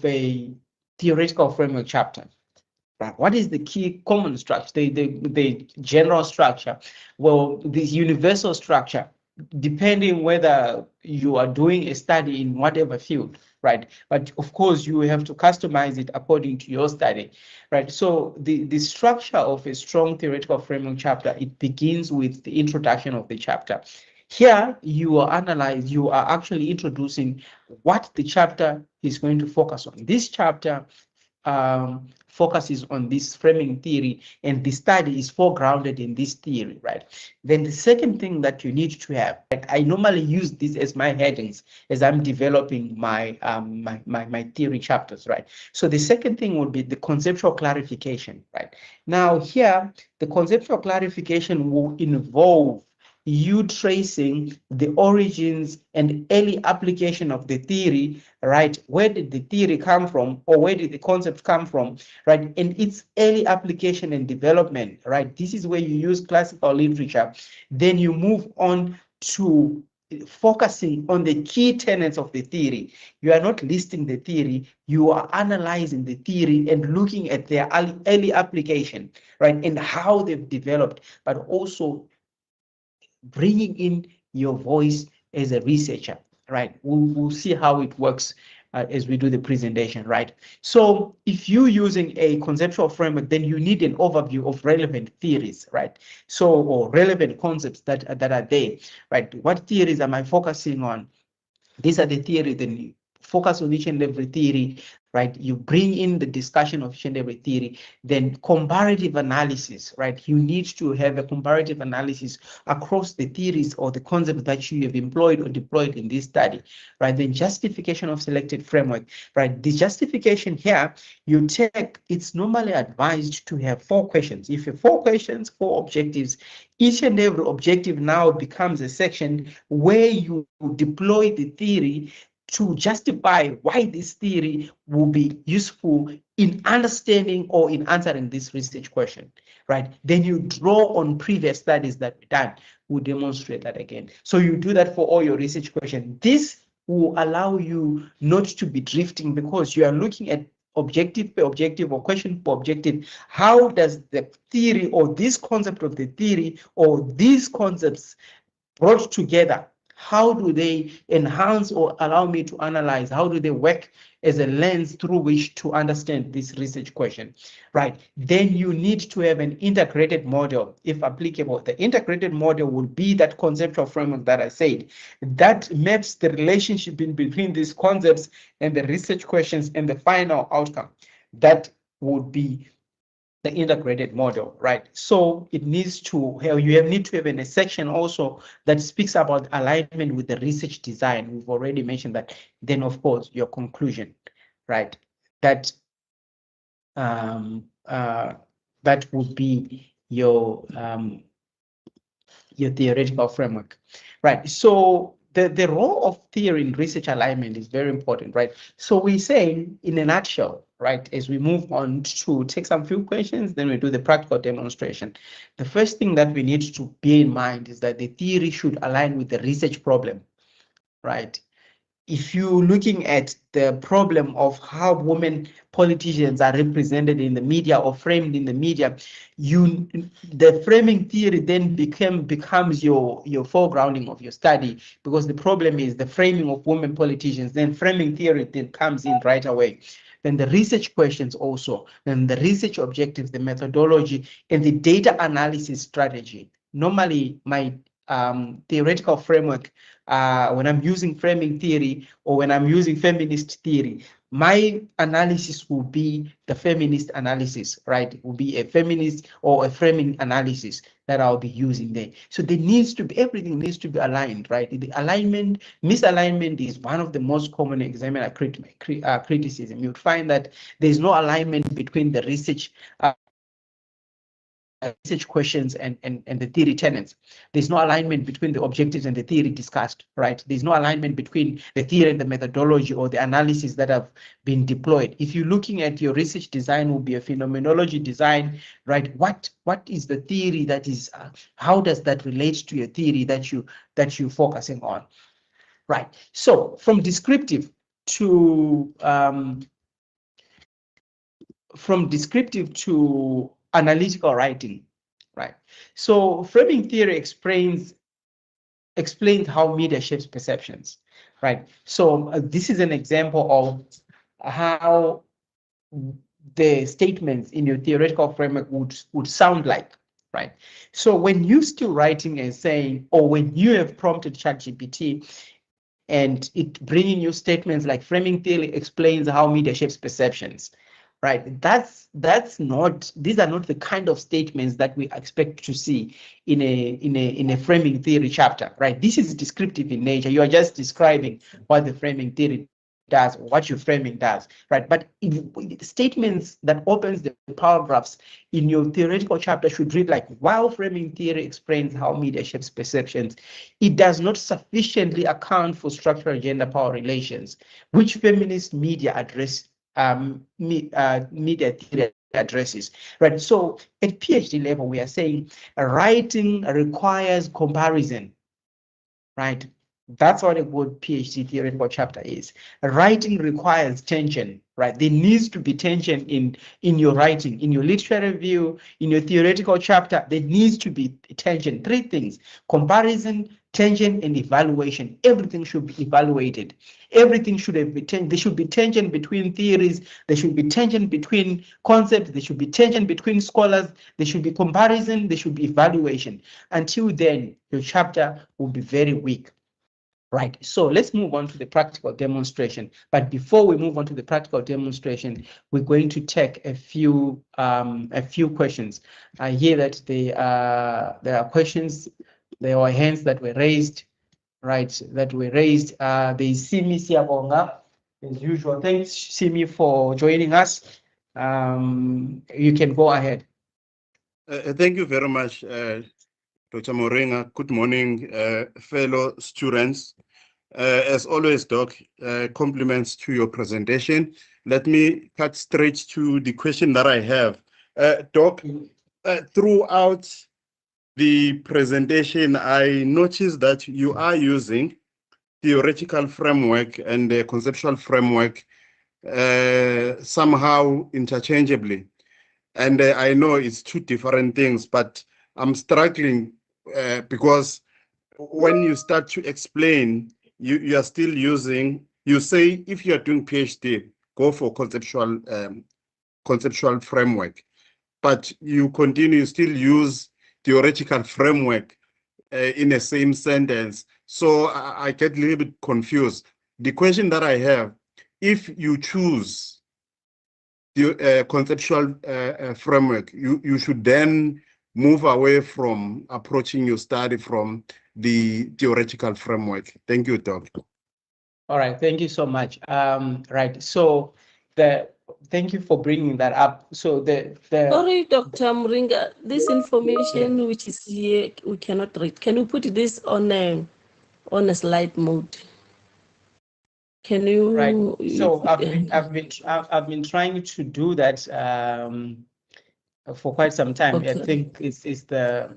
a theoretical framework chapter? Right. What is the key common structure, the general structure? Well, this universal structure, depending whether you are doing a study in whatever field, right? But of course, you have to customize it according to your study, right? So the structure of a strong theoretical framework chapter, it begins with the introduction of the chapter. Here, you are actually introducing what the chapter is going to focus on. This chapter focuses on this framing theory, and the study is foregrounded in this theory, right? Then the second thing that you need to have, right, I normally use this as my headings as I'm developing my my theory chapters, right? So the second thing would be the conceptual clarification, right? Now here, the conceptual clarification will involve you tracing the origins and early application of the theory, right? Where did the theory come from, or where did the concept come from, right? And its early application and development, right? This is where you use classical literature. Then you move on to focusing on the key tenets of the theory. You are not listing the theory, you are analyzing the theory and looking at their early application, right? And how they've developed, but also bringing in your voice as a researcher, right? We'll see how it works as we do the presentation, right? So if you're using a conceptual framework, then you need an overview of relevant theories, right? So, or relevant concepts that are there, right? What theories am I focusing on? These are the theory, then you focus on each and every theory, right? You bring in the discussion of each and every theory, then comparative analysis, right? You need to have a comparative analysis across the theories or the concepts that you have employed or deployed in this study, right? Then justification of selected framework, right? The justification here, you take, it's normally advised to have 4 questions. If you have 4 questions, 4 objectives, each and every objective now becomes a section where you deploy the theory to justify why this theory will be useful in understanding or in answering this research question, right? Then you draw on previous studies that we've done. We'll demonstrate that again. So you do that for all your research questions. This will allow you not to be drifting because you are looking at objective per objective or question per objective. How does the theory or this concept of the theory or these concepts brought together, how do they enhance or allow me to analyze? How do they work as a lens through which to understand this research question, right? Then you need to have an integrated model, if applicable. The integrated model would be that conceptual framework that I said, that maps the relationship in between these concepts and the research questions and the final outcome. That would be the integrated model, right? So it needs to have, you need to have in a section also that speaks about alignment with the research design. We've already mentioned that. Then of course your conclusion, right? That that would be your theoretical framework, right? So the role of theory in research alignment is very important, right? So we're saying in a nutshell, right, as we move on to take some few questions, then we do the practical demonstration. The first thing that we need to bear in mind is that the theory should align with the research problem, right? If you're looking at the problem of how women politicians are represented in the media or framed in the media, the framing theory then becomes your foregrounding of your study, because the problem is the framing of women politicians. Then framing theory then comes in right away. Then the research questions also, then the research objectives, the methodology, and the data analysis strategy. Normally, my theoretical framework, when I'm using framing theory or when I'm using feminist theory, my analysis will be the feminist analysis, right? It will be a feminist or a framing analysis that I'll be using there. So there needs to be, everything needs to be aligned, right? The alignment, misalignment is one of the most common examiner criticism. You'd find that there's no alignment between the research questions and the theory tenets. There's no alignment between the objectives and the theory discussed, right? There's no alignment between the theory and the methodology or the analysis that have been deployed. If you're looking at your research design, will be a phenomenology design, right? What is the theory that is, how does that relate to your theory that you're focusing on, right? So from descriptive to analytical writing, right? So framing theory explains how media shapes perceptions, right? So this is an example of how the statements in your theoretical framework would sound like, right? So when you're still writing and saying, or when you have prompted ChatGPT and it bringing you statements like framing theory explains how media shapes perceptions, right? That's not, these are not the kind of statements that we expect to see in a framing theory chapter, right? This is descriptive in nature. You are just describing what the framing theory does, what your framing does, right? But statements that opens the paragraphs in your theoretical chapter should read like, while framing theory explains how media shapes perceptions, it does not sufficiently account for structural gender power relations, which feminist media address, media theory addresses, right? So at PhD level, we are saying writing requires comparison, right? That's what a good PhD theoretical chapter is. Writing requires tension, right? There needs to be tension in your writing, in your literary review, in your theoretical chapter. There needs to be tension. Three things: comparison, tension, and evaluation. Everything should be evaluated. Everything should have been there should be tension between theories. There should be tension between concepts. There should be tension between scholars. There should be comparison. There should be evaluation. Until then, your chapter will be very weak. Right, so let's move on to the practical demonstration. But before we move on to the practical demonstration, we're going to take a few questions. I hear that there are questions, there were hands that were raised, right? There's Simi Siabonga, as usual. Thanks, Simi, for joining us. You can go ahead. Thank you very much, Dr. Moringa. Good morning, fellow students. As always, Doc, compliments to your presentation. Let me cut straight to the question that I have. Doc, throughout the presentation, I noticed that you are using theoretical framework and the conceptual framework somehow interchangeably. And I know it's two different things, but I'm struggling because when you start to explain, you are still using, you say if you are doing PhD, go for conceptual framework, but you still use theoretical framework in the same sentence. So I get a little bit confused. The question that I have, if you choose the conceptual framework, you should then move away from approaching your study from the theoretical framework. Thank you, Doc. All right, thank you so much. Right, so thank you for bringing that up. So Sorry, Dr. Moringa, this information which is here we cannot read. Can you put this on a slide mode? Can you? Right. So I've been trying to do that for quite some time. Okay. I think it's the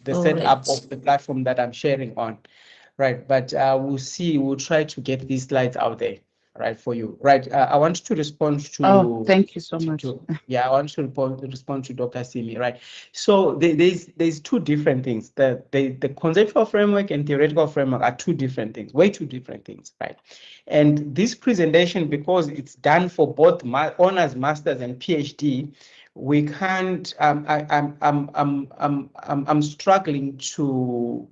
setup of the platform that I'm sharing on, right? But we'll see. We'll try to get these slides out there, right, for you, right? I want to respond to. Oh, thank you so much. I want to respond to Dr. Simi, right? So there's two different things. The conceptual framework and theoretical framework are two different things, way two different things, right? And this presentation, because it's done for both honors, masters, and PhD, we can't. I'm struggling to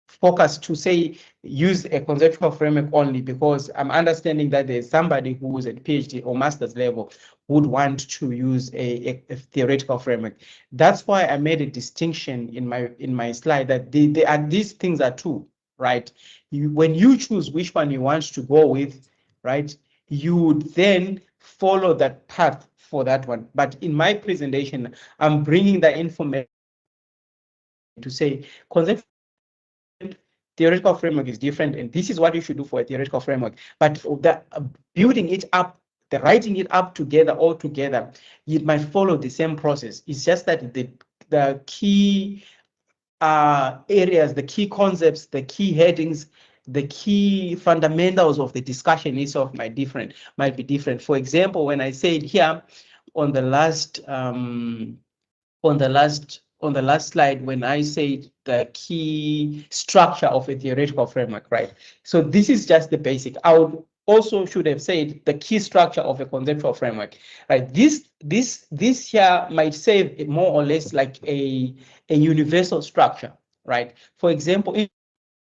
focus to say use a conceptual framework only, because I'm understanding that there's somebody who's at PhD or master's level would want to use a theoretical framework. That's why I made a distinction in my slide that these things are two, right? When you choose which one you want to go with, right, you would then follow that path for that one. But in my presentation, I'm bringing that information to say conceptual theoretical framework is different, and this is what you should do for a theoretical framework. But building it up, the writing it up together, all together, it might follow the same process. It's just that the key areas, the key concepts, the key headings, the key fundamentals of the discussion itself might be different. For example, when I said here on the last slide, when I said the key structure of a theoretical framework, right? So this is just the basic. I would also should have said the key structure of a conceptual framework, right? This here might say more or less like a universal structure, right? For example,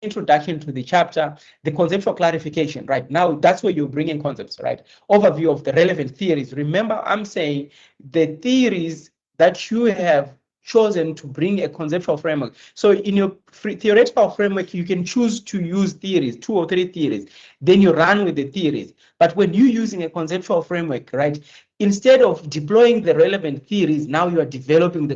introduction to the chapter, the conceptual clarification, right? Now that's where you bring in concepts, right? Overview of the relevant theories. Remember, I'm saying the theories that you have chosen to bring a conceptual framework. So in your theoretical framework, you can choose to use theories, 2 or 3 theories, then you run with the theories. But when you're using a conceptual framework, right, instead of deploying the relevant theories, now you are deploying the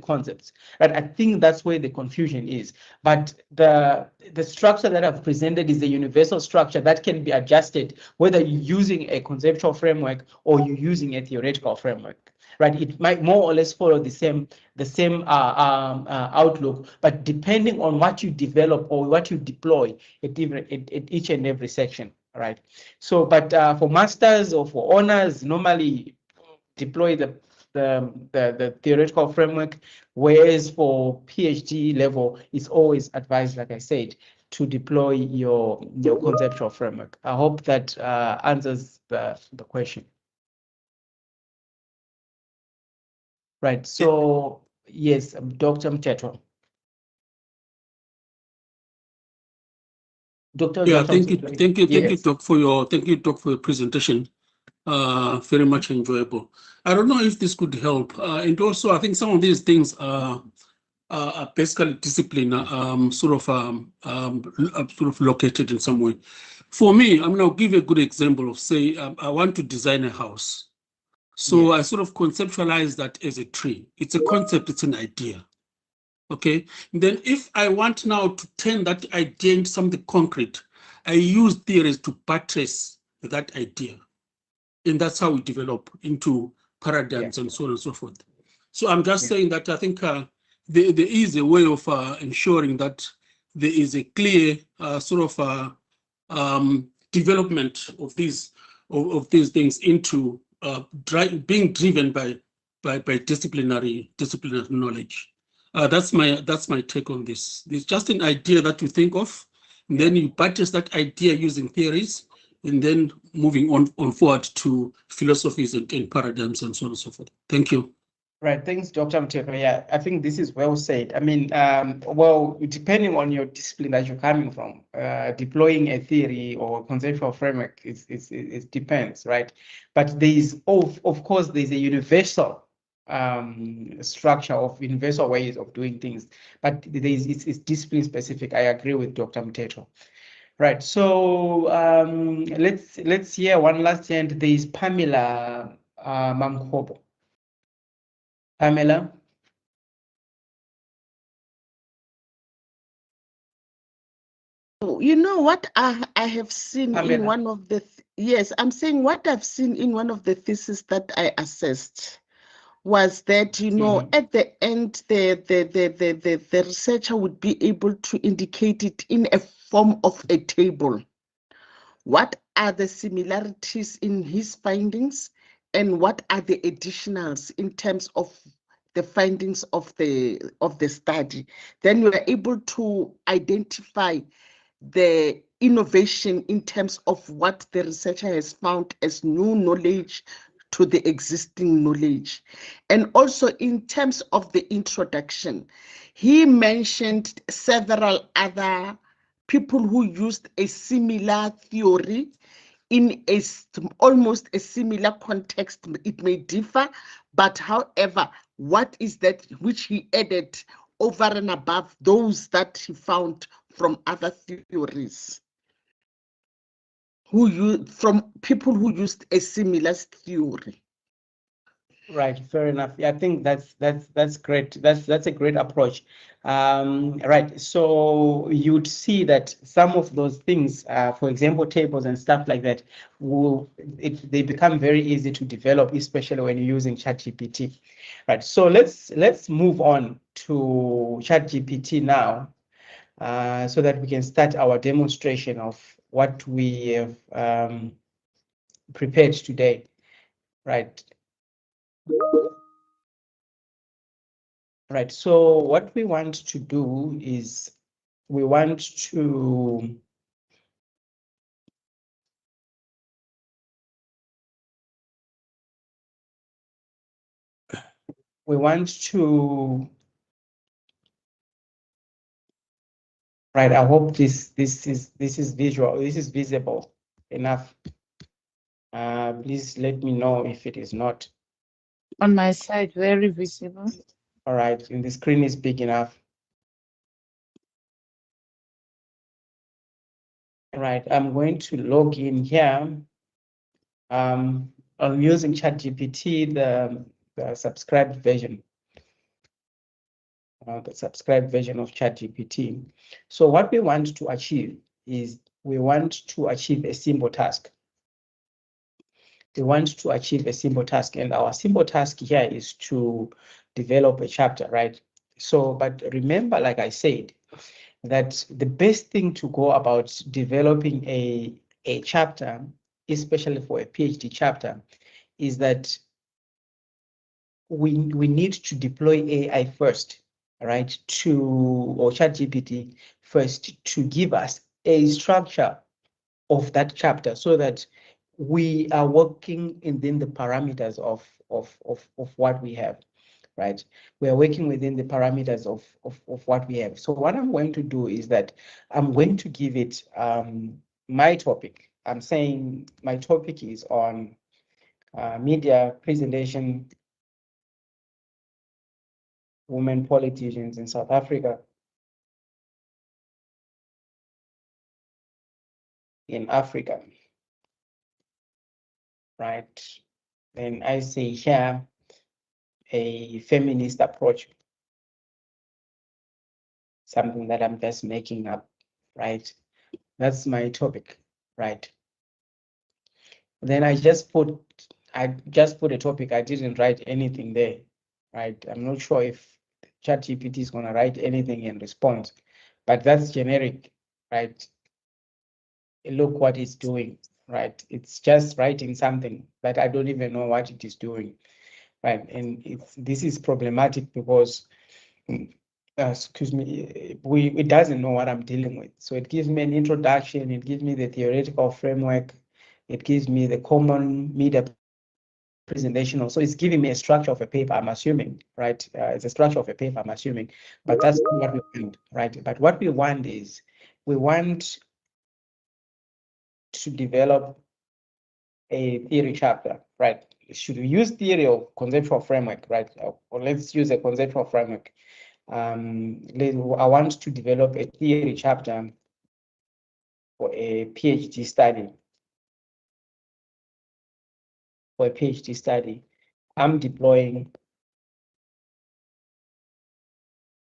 concepts. Right? I think that's where the confusion is. But the structure that I've presented is a universal structure that can be adjusted whether you're using a conceptual framework or you're using a theoretical framework. Right? It might more or less follow the same outlook, but depending on what you develop or what you deploy at each and every section. Right? So, but for masters or for honors, normally deploy the theoretical framework, whereas for PhD level, it's always advised, like I said, to deploy your conceptual framework. I hope that answers the question. Right. So yes, Dr. Mteto. Yeah, thank you, Doc, for your presentation. Very much enjoyable. I don't know if this could help, and also I think some of these things are basically discipline, sort of located in some way. For me, I mean, I'll give you a good example of, say, I want to design a house. So I sort of conceptualize that as a tree. It's a concept, it's an idea. Okay. And then if I want now to turn that idea into something concrete, I use theories to buttress that idea. And that's how we develop into paradigms and so on and so forth. So I'm just saying that I think there is a way of ensuring that there is a clear sort of development of these things into being driven by disciplinary knowledge. That's my take on this. It's just an idea that you think of, and then you buttress that idea using theories, and then moving on forward to philosophies and paradigms and so on and so forth. Thank you. Right, thanks, Dr. Mteto. Yeah, I think this is well said. I mean, well, depending on your discipline that you're coming from, deploying a theory or conceptual framework, it depends, right? But there is, of course, there's a universal structure of universal ways of doing things, but it's discipline specific. I agree with Dr. Mteto. Right, so let's hear one last hand. There is Pamela Mamkobo. Pamela. You know what I have seen in one of the yes, I'm saying what I've seen in one of the theses that I assessed was that, you know, at the end the researcher would be able to indicate it in a form of a table. What are the similarities in his findings, and what are the additionals in terms of the findings of the study? Then you are able to identify the innovation in terms of what the researcher has found as new knowledge to the existing knowledge. And also in terms of the introduction, he mentioned several other people who used a similar theory in almost a similar context. It may differ, but however, what is that which he added over and above those that he found from other theories, from people who used a similar theory? Right, fair enough. Yeah, I think that's great. That's a great approach. Right, so you'd see that some of those things, for example, tables and stuff like that, they become very easy to develop, especially when you're using ChatGPT. Right, so let's move on to ChatGPT now, so that we can start our demonstration of what we have prepared today. Right. Right, so what we want to do is we want to right, I hope this is visual, this is visible enough. Please let me know if it is not. On my side, very visible. All right, and the screen is big enough. All right, I'm going to log in here. I'm using ChatGPT, the subscribed version. The subscribed version of ChatGPT. So what we want to achieve is we want to achieve a simple task. We want to achieve a simple task, and our simple task here is to develop a chapter, right? So, but remember, like I said, that the best thing to go about developing a chapter, especially for a PhD chapter, is that we need to deploy AI first, right? Or ChatGPT first to give us a structure of that chapter so that we are working within the parameters of what we have, right? We are working within the parameters of what we have. So what I'm going to do is that I'm going to give it my topic. I'm saying my topic is on media presentation, women politicians in South Africa, in Africa, right? Then I say here, a feminist approach, something that I'm just making up, right? That's my topic, right? Then I just put a topic. I didn't write anything there, right? I'm not sure if ChatGPT is going to write anything in response, but that's generic, right? Look what it's doing, right? It's just writing something, but I don't even know what it is doing, right? And this is problematic because, excuse me, it doesn't know what I'm dealing with. So it gives me an introduction, it gives me the theoretical framework, it gives me the common media presentation. So it's giving me a structure of a paper, I'm assuming, right? It's a structure of a paper, I'm assuming, but that's not what we want, right? But what we want is, we want to develop a theory chapter, right? Should we use theory or conceptual framework, right? Or let's use a conceptual framework. I want to develop a theory chapter for a PhD study. For a PhD study, I'm deploying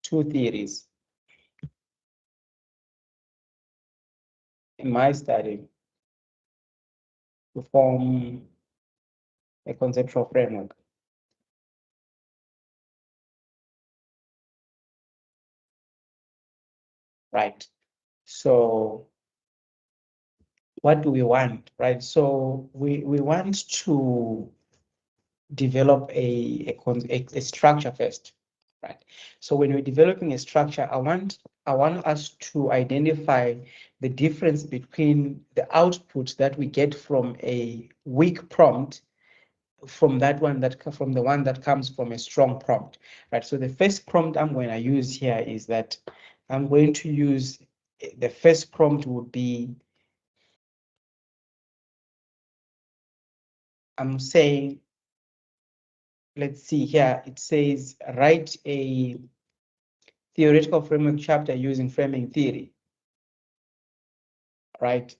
2 theories in my study to form a conceptual framework. Right. So what do we want, right? So we want to develop a structure first, right? So when we're developing a structure, I want us to identify the difference between the output that we get from a weak prompt from the one that comes from a strong prompt, right? So the first prompt I'm going to use here is that I'm going to use, the first prompt would be, I'm saying, let's see here, it says write a theoretical framework chapter using framing theory, right?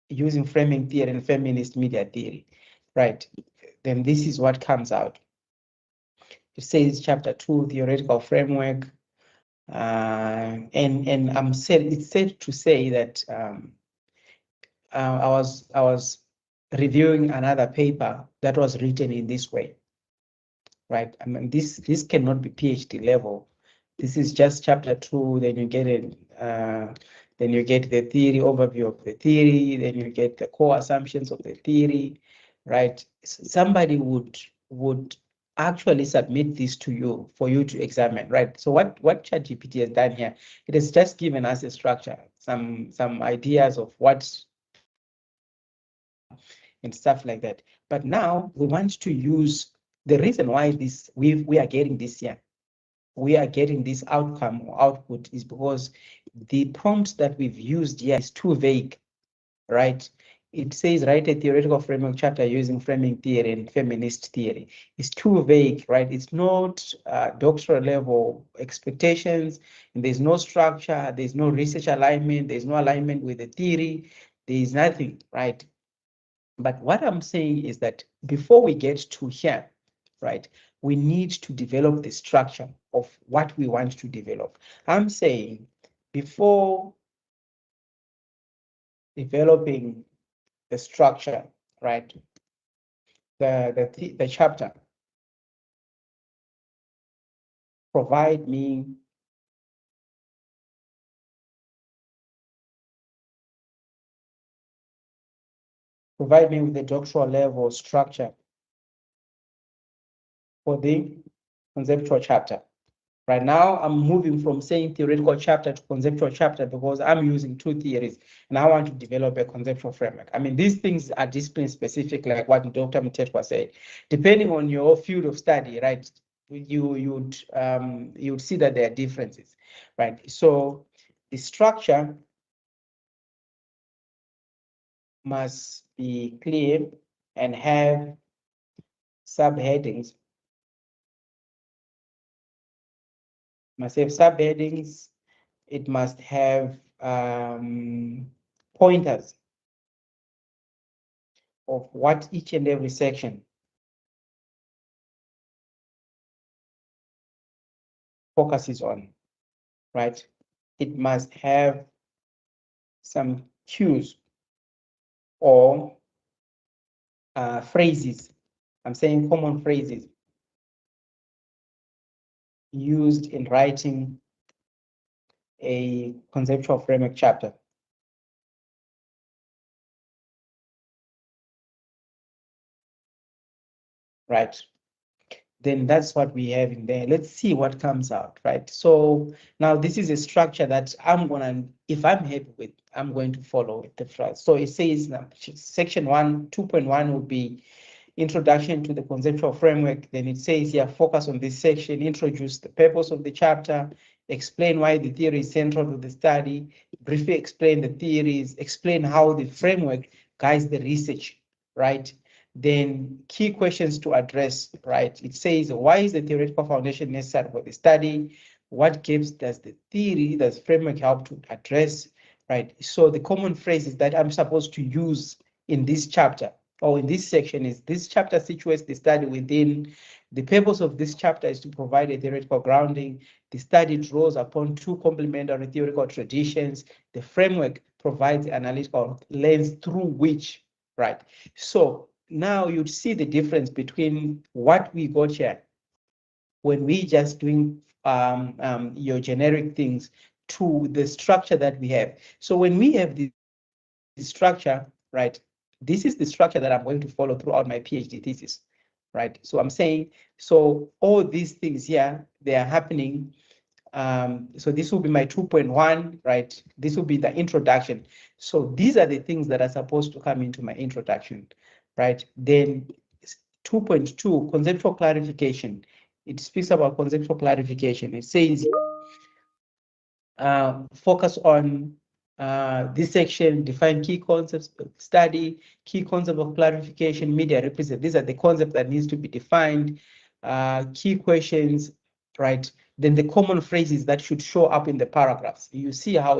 Using framing theory and feminist media theory, right? Then this is what comes out. It says chapter 2, theoretical framework, and it's said to say that I was reviewing another paper that was written in this way, right? I mean, this cannot be PhD level. This is just chapter 2. Then you get it. Then you get the theory overview of the theory. Then you get the core assumptions of the theory, right? Somebody would actually submit this to you for you to examine, right? So what ChatGPT has done here, it has just given us a structure, some ideas of what and stuff like that. But now we want to use the reason why we are getting this here. We are getting this outcome or output is because the prompt that we've used here is too vague, right? it says write a theoretical framework chapter using framing theory and feminist theory. It's too vague, right? It's not doctoral level expectations, and there's no structure, there's no research alignment, there's no alignment with the theory, there's nothing, right? But what I'm saying is that before we get to here, right, we need to develop the structure of what we want to develop. I'm saying before developing the structure, right, the chapter, provide me with the doctoral level structure for the conceptual chapter. Right now, I'm moving from saying theoretical chapter to conceptual chapter because I'm using two theories and I want to develop a conceptual framework. I mean, these things are discipline specific, like what Dr. Mtetwa said. Depending on your field of study, right, you'd see that there are differences, right? So the structure must be clear and have subheadings. Must have subheadings. It must have pointers of what each and every section focuses on, right? It must have some cues or phrases. I'm saying common phrases used in writing a conceptual framework chapter. Right. Then that's what we have in there. Let's see what comes out, right? So now this is a structure that I'm gonna, if I'm happy with, I'm going to follow the first. So it says now, section 2.1 will be introduction to the conceptual framework. Then it says here, focus on this section, introduce the purpose of the chapter, explain why the theory is central to the study, briefly explain the theories, explain how the framework guides the research, right? Then key questions to address, right? It says, why is the theoretical foundation necessary for the study? What gaps does the framework help to address, right? So the common phrases that I'm supposed to use in this chapter or in this section is, this chapter situates the study within. The purpose of this chapter is to provide a theoretical grounding. The study draws upon two complementary theoretical traditions. The framework provides analytical lens through which, right? So now you'd see the difference between what we got here when we just doing your generic things to the structure that we have. So when we have the structure, right, this is the structure that I'm going to follow throughout my PhD thesis, right? So I'm saying, so all these things here, they are happening. So this will be my 2.1, right? This will be the introduction. So these are the things that are supposed to come into my introduction, right? Then 2.2, conceptual clarification. It speaks about conceptual clarification. It says, focus on this section, define key concepts, study, key concept of clarification, media represent. These are the concepts that needs to be defined, key questions, right? Then the common phrases that should show up in the paragraphs. You see how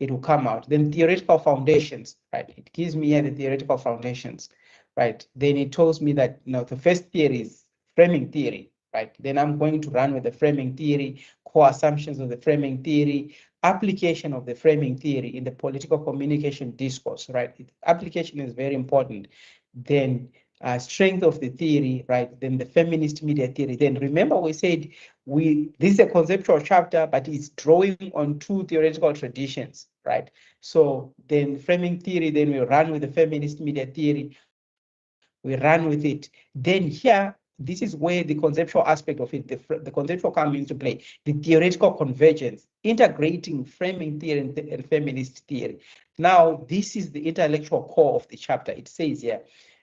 it will come out. Then theoretical foundations, right? It gives me here the theoretical foundations, right? Then it tells me that, you know, the first theory is framing theory, right? Then I'm going to run with the framing theory, core assumptions of the framing theory, application of the framing theory in the political communication discourse, right? Application is very important. Then strength of the theory, right? Then the feminist media theory. Then remember we said this is a conceptual chapter, but it's drawing on two theoretical traditions, right? So then framing theory, then we run with the feminist media theory, we run with it. Then here, this is where the conceptual aspect of it, the conceptual comes into play, the theoretical convergence, integrating framing theory and feminist theory. Now, this is the intellectual core of the chapter. It says here,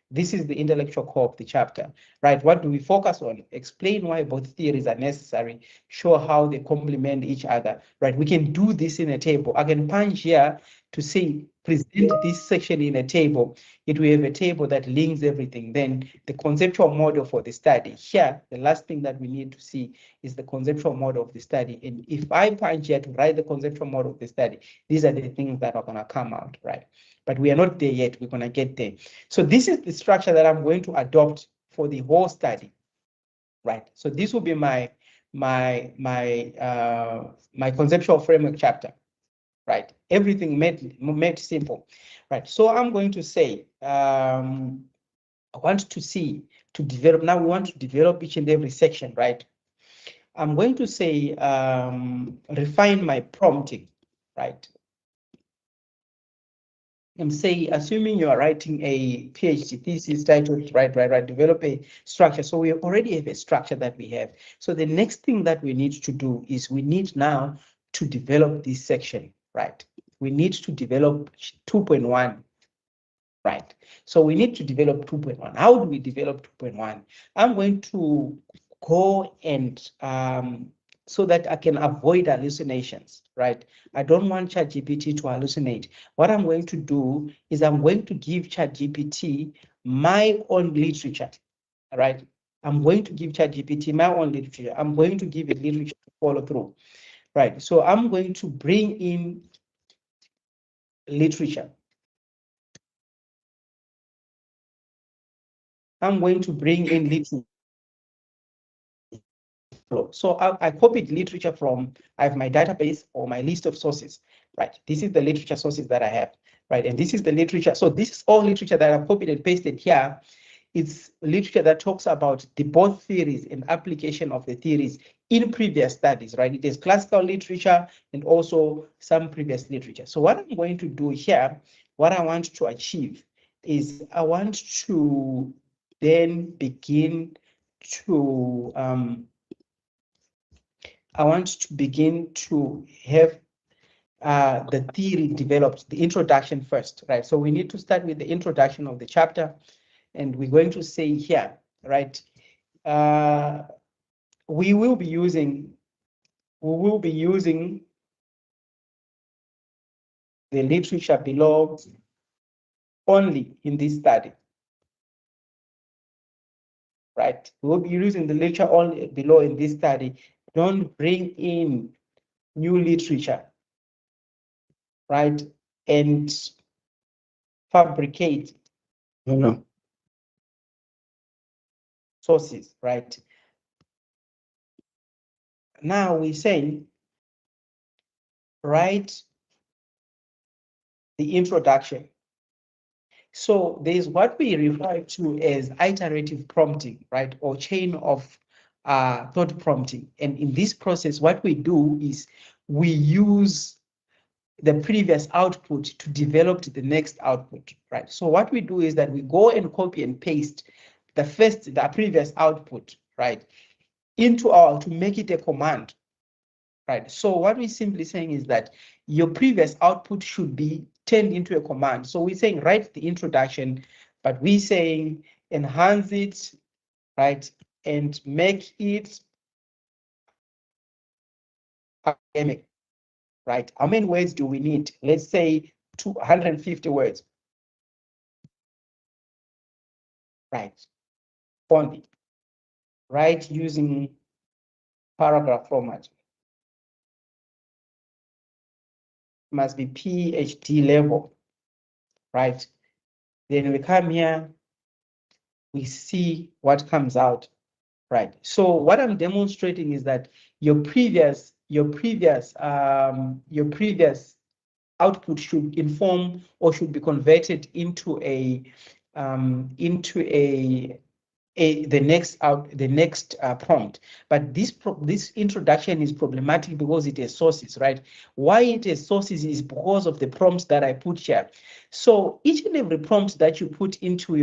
This is the intellectual core of the chapter, right? What do we focus on? Explain why both theories are necessary, show how they complement each other, right? We can do this in a table. I can punch here to say, present this section in a table. It will have a table that links everything. Then the conceptual model for the study. Here, the last thing that we need to see is the conceptual model of the study. And if I punch here to write the conceptual model of the study, these are the things that are going to come out, right? But we are not there yet. We're going to get there. So this is the structure that I'm going to adopt for the whole study, right? So this will be my conceptual framework chapter, right? Everything made simple, right? So I'm going to say, I want to develop. Now we want to develop each and every section, right? I'm going to say, refine my prompting, right? And say, assuming you are writing a PhD thesis titled, right, develop a structure. So we already have a structure that we have. So the next thing that we need to do is we need now to develop this section, right? We need to develop 2.1, right? So we need to develop 2.1. How do we develop 2.1? I'm going to go and so that I can avoid hallucinations, right? I don't want ChatGPT to hallucinate. What I'm going to do is I'm going to give ChatGPT my own literature, right? I'm going to give ChatGPT my own literature. I'm going to give it literature to follow through, right? So I'm going to bring in literature. I'm going to bring in literature. So I copied literature from, I have my database or my list of sources, right? This is the literature sources that I have, right? And this is the literature. So this is all literature that I've copied and pasted here. It's literature that talks about the both theories and application of the theories in previous studies, right? It is classical literature and also some previous literature. So what I'm going to do here, what I want to achieve is I want to then begin to have the theory developed, the introduction first, right? So we need to start with the introduction of the chapter, and we're going to say here, right? We will be using the literature below only in this study, right? We'll be using the literature only below in this study. Don't bring in new literature, right? And fabricate sources, right? Now we're saying, write the introduction. So there's what we refer to as iterative prompting, right? Or chain of thought prompting. And in this process, what we do is we use the previous output to develop the next output, right? So what we do is that we go and copy and paste the previous output, right, to make it a command, right? So what we're simply saying is that your previous output should be turned into a command. So we're saying write the introduction, but we're saying enhance it, right, and make it academic, right? How many words do we need? Let's say 250 words, right? Only, right, using paragraph format. Must be PhD level, right? Then we come here, we see what comes out, right? So what I'm demonstrating is that your previous output should inform or should be converted into the next prompt. But this introduction is problematic because it has sources, right? Why it has sources is because of the prompts that I put here. So each and every prompt that you put into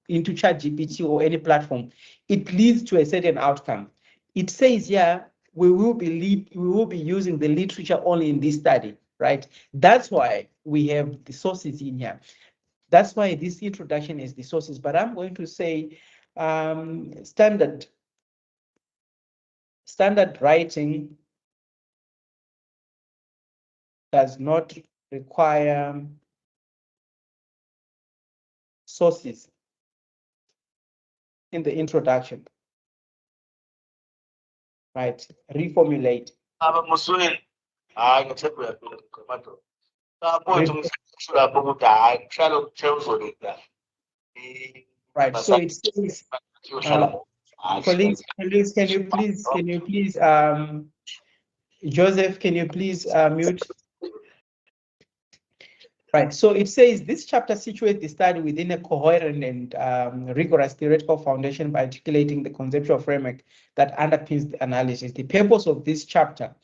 ChatGPT or any platform, it leads to a certain outcome. It says here, we will be using the literature only in this study, right? That's why we have the sources in here. That's why this introduction is the sources, but I'm going to say standard writing does not require sources in the introduction, right? Reformulate. Right, so it says, colleagues, can you please, Joseph, can you please mute? Right, so it says this chapter situates the study within a coherent and rigorous theoretical foundation by articulating the conceptual framework that underpins the analysis. The purpose of this chapter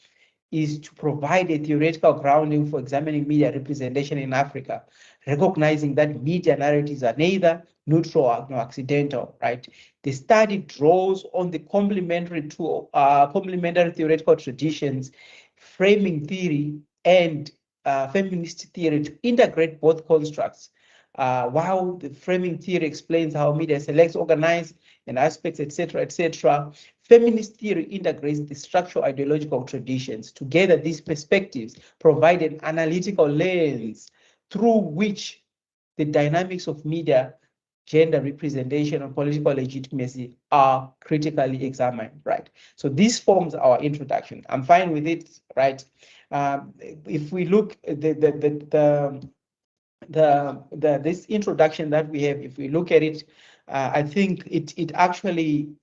is to provide a theoretical grounding for examining media representation in Africa, recognizing that media narratives are neither neutral nor accidental, right? The study draws on the complementary theoretical traditions, framing theory, and feminist theory to integrate both constructs. While the framing theory explains how media selects, organize, and aspects, etc., feminist theory integrates the structural ideological traditions. Together, these perspectives provide an analytical lens through which the dynamics of media, gender representation, and political legitimacy are critically examined, right? So this forms our introduction. I'm fine with it, right? If we look at this introduction that we have, if we look at it, I think it actually,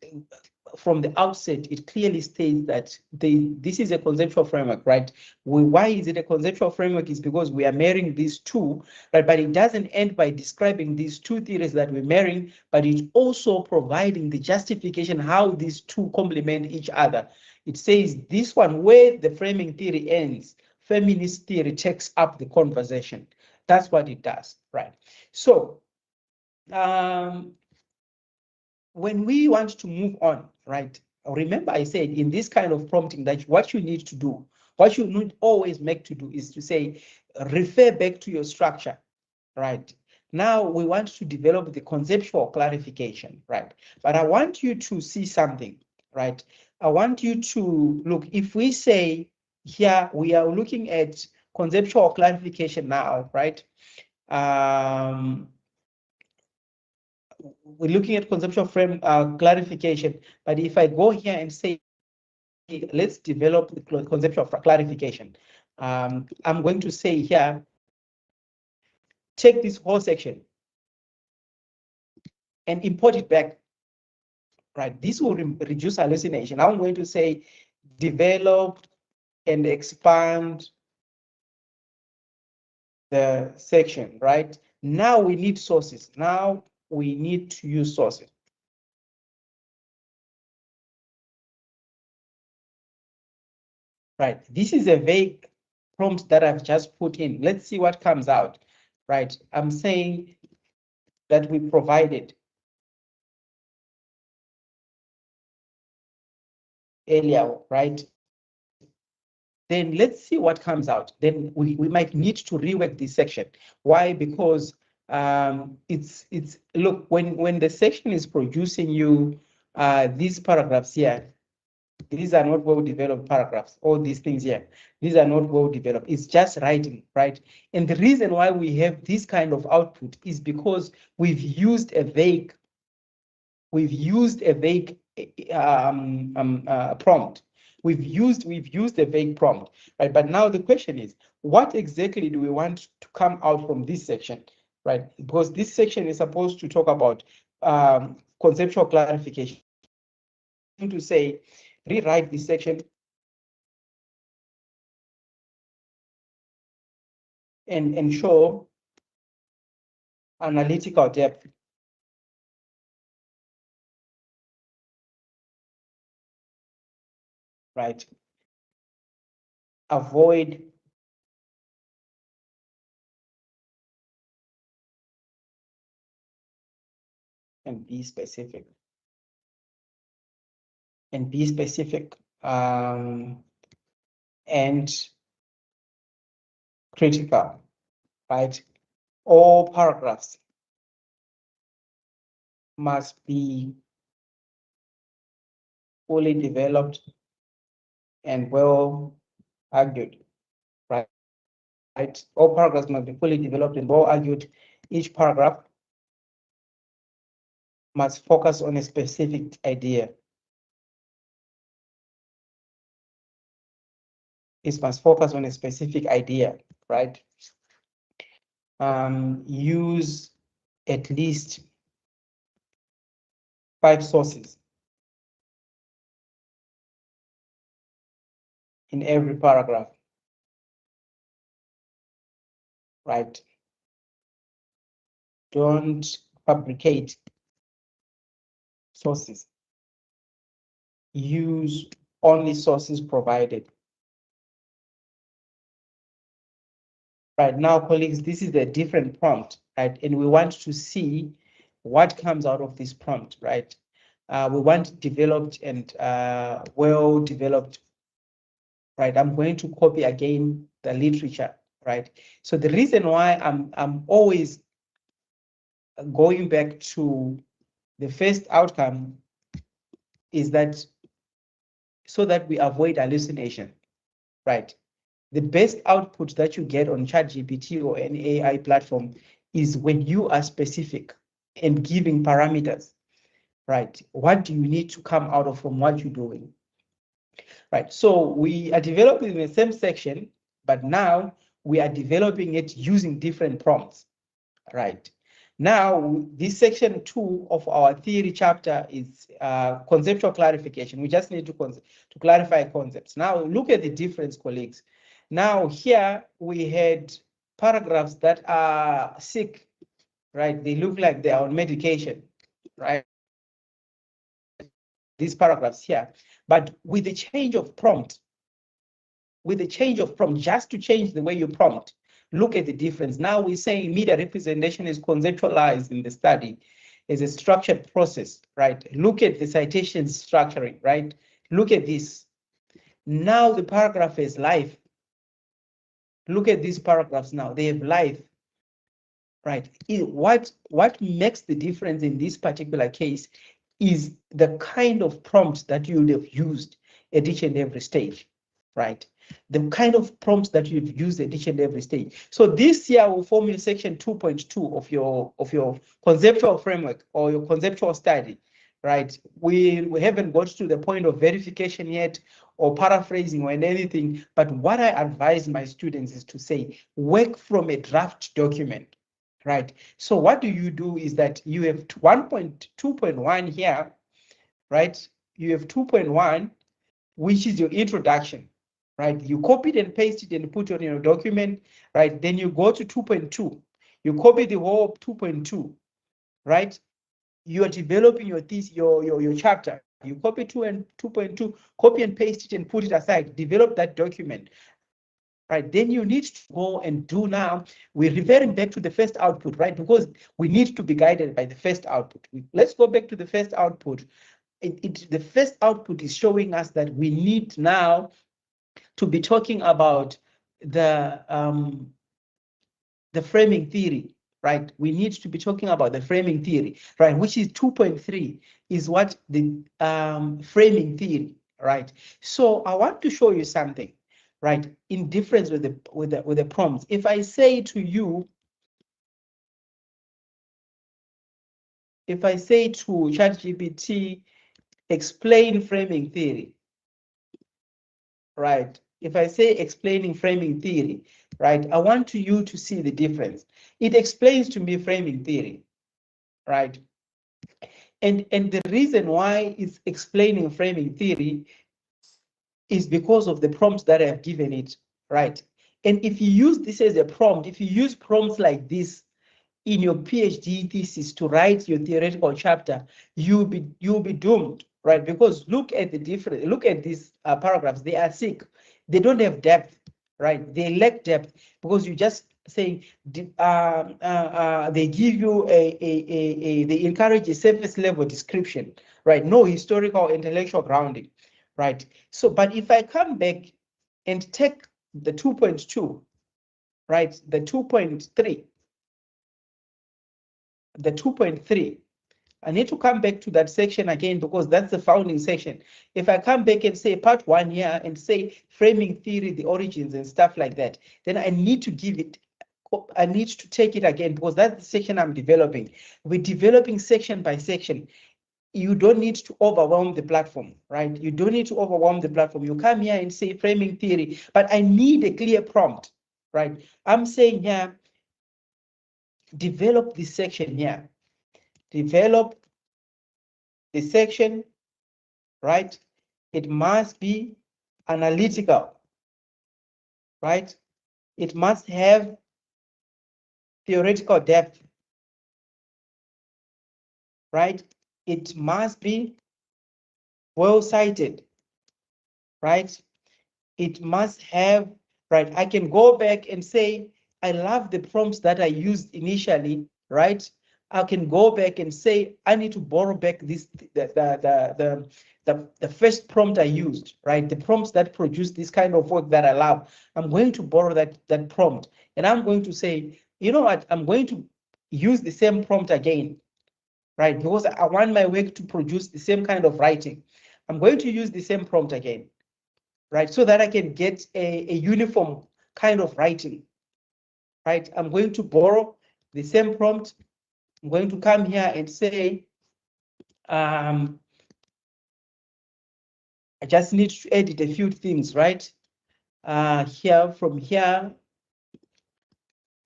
from the outset, it clearly states that this is a conceptual framework, right? Why is it a conceptual framework? Is because we are marrying these two, right? But it doesn't end by describing these two theories that we're marrying, but it's also providing the justification how these two complement each other. It says this one, where the framing theory ends, feminist theory takes up the conversation. That's what it does, right? So when we want to move on, right? Remember I said in this kind of prompting that what you need to do, what you need always make to do is to say, refer back to your structure, right? Now we want to develop the conceptual clarification, right? But I want you to see something, right? I want you to look, if we say here, we are looking at conceptual clarification now, right? We're looking at conceptual frame clarification, but if I go here and say, let's develop the conceptual clarification, I'm going to say here, take this whole section and import it back, right? This will reduce hallucination. I'm going to say, develop and expand the section, right? Now we need sources. Now we need to use sources. Right, this is a vague prompt that I've just put in. Let's see what comes out, right? I'm saying that we provided earlier, right? Then let's see what comes out. Then we might need to rework this section. Why? Because look, when the section is producing you these paragraphs here, these are not well-developed paragraphs, all these things here. These are not well-developed. It's just writing, right? And the reason why we have this kind of output is because we've used a vague prompt. We've used a vague prompt, right? But now the question is, what exactly do we want to come out from this section, right? Because this section is supposed to talk about conceptual clarification. To say, rewrite this section and ensure analytical depth. Right. Avoid and be specific. And be specific and critical, right? all paragraphs must be fully developed and well argued, right? All paragraphs must be fully developed and well argued. Each paragraph must focus on a specific idea. It must focus on a specific idea, right? Use at least 5 sources in every paragraph, right? Don't fabricate sources. Use only sources provided. Right now, colleagues, this is a different prompt, right? And we want to see what comes out of this prompt, right? We want developed and well-developed, right? I'm going to copy again the literature, right? So the reason why I'm always going back to the first outcome is that so that we avoid hallucination, right? The best output that you get on ChatGPT or any AI platform is when you are specific and giving parameters, right? What do you need to come out of from what you're doing, right? So we are developing the same section, but now we are developing it using different prompts, right? Now, this section 2 of our theory chapter is conceptual clarification. We just need to clarify concepts. Now, look at the difference, colleagues. Now, here we had paragraphs that are sick, right? They look like they are on medication, right? These paragraphs here. But with the change of prompt, just to change the way you prompt, look at the difference. Now we're saying media representation is conceptualized in the study as a structured process, right? Look at the citation structuring, right? Look at this. Now the paragraph is life. Look at these paragraphs now, they have life, right? What makes the difference in this particular case is the kind of prompts that you would have used at each and every stage, right? The kind of prompts that you've used at each and every stage. So this here will form in section 2.2 of your conceptual framework or your conceptual study, right? We haven't got to the point of verification yet or paraphrasing or anything, but what I advise my students is to say, work from a draft document, right? So what do you do is that you have 2.1 here, right? You have 2.1, which is your introduction, right? You copy it and paste it and put it on your document, right? Then you go to 2.2. You copy the whole 2.2, right? You are developing your thesis, your chapter. You copy 2.2, copy and paste it and put it aside. Develop that document, right? Then you need to go and do now. We're referring back to the first output, right? Because we need to be guided by the first output. Let's go back to the first output. The first output is showing us that we need now to be talking about the framing theory, right? We need to be talking about the framing theory, right? Which is 2.3 is what the framing theory, right? So I want to show you something, right? In difference with the prompts. If I say to you, if I say to ChatGPT, explain framing theory, right? If I say explaining framing theory, right, I want you to see the difference. It explains to me framing theory, right? And the reason why it's explaining framing theory is because of the prompts that I've given it, right? And if you use this as a prompt, if you use prompts like this in your PhD thesis to write your theoretical chapter, you'll be doomed, right? Because look at the difference. Look at these paragraphs. They are sick. They don't have depth, right? They lack depth because you just saying they give you they encourage a surface level description, right? No historical or intellectual grounding, right? So, but if I come back and take the 2.2, right, the 2.3, the 2.3, I need to come back to that section again because that's the founding section. If I come back and say part 1 here and say framing theory, the origins and stuff like that, then I need to give it, I need to take it again because that's the section I'm developing. We're developing section by section. You don't need to overwhelm the platform, right? You don't need to overwhelm the platform. You come here and say framing theory, but I need a clear prompt, right? I'm saying here, develop this section here. Develop the section, right? It must be analytical, right? It must have theoretical depth, right? It must be well cited, right? It must have, right? I can go back and say, I love the prompts that I used initially, right? I can go back and say, I need to borrow back this, the first prompt I used, right? The prompts that produce this kind of work that I love. I'm going to borrow that prompt and I'm going to say, you know what? I'm going to use the same prompt again, right? Because I want my work to produce the same kind of writing. I'm going to use the same prompt again, right? So that I can get a uniform kind of writing, right? I'm going to borrow the same prompt. I'm going to come here and say, I just need to edit a few things, right? Here, from here,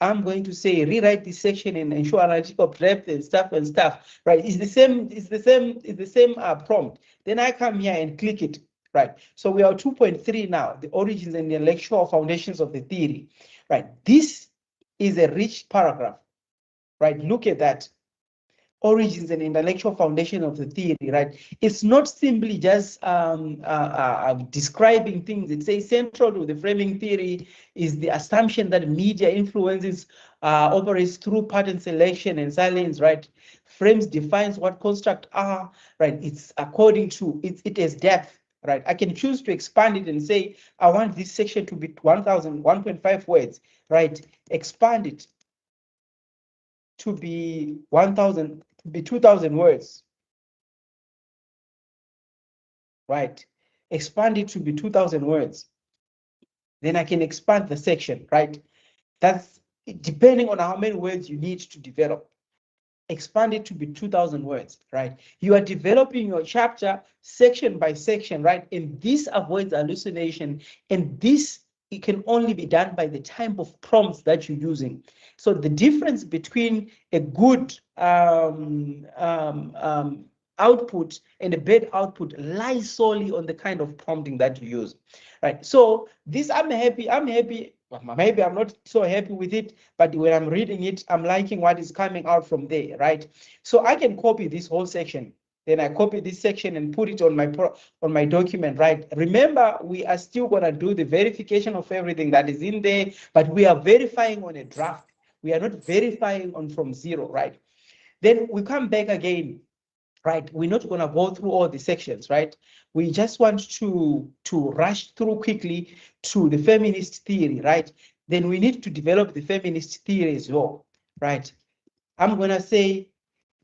I'm going to say rewrite this section and ensure analytical depth and stuff, right? It's the same prompt. Then I come here and click it, right? So we are 2.3 now, the origins and the intellectual foundations of the theory, right? This is a rich paragraph, right? Look at that. Origins and intellectual foundation of the theory, right? It's not simply just describing things. It says central to the framing theory is the assumption that media influences operates through pattern selection and silence, right? Frames defines what construct are, right? It's according to, it has depth, right? I can choose to expand it and say, I want this section to be 1,5 words, right? Expand it to be 1,000, to be 2,000 words, right? Expand it to be 2,000 words. Then I can expand the section, right? That's depending on how many words you need to develop. Expand it to be 2,000 words, right? You are developing your chapter section by section, right? And this avoids hallucination. And this, it can only be done by the type of prompts that you're using. So the difference between a good output and a bad output lies solely on the kind of prompting that you use, right? So this, I'm happy. Maybe I'm not so happy with it, but when I'm reading it, I'm liking what is coming out from there, right? So I can copy this whole section. Then I copy this section and put it on my document, right? Remember, we are still gonna do the verification of everything that is in there, but we are verifying on a draft. We are not verifying on from zero, right? Then we come back again, right? We're not gonna go through all the sections, right? We just want to rush through quickly to the feminist theory, right? Then we need to develop the feminist theory as well, right? I'm gonna say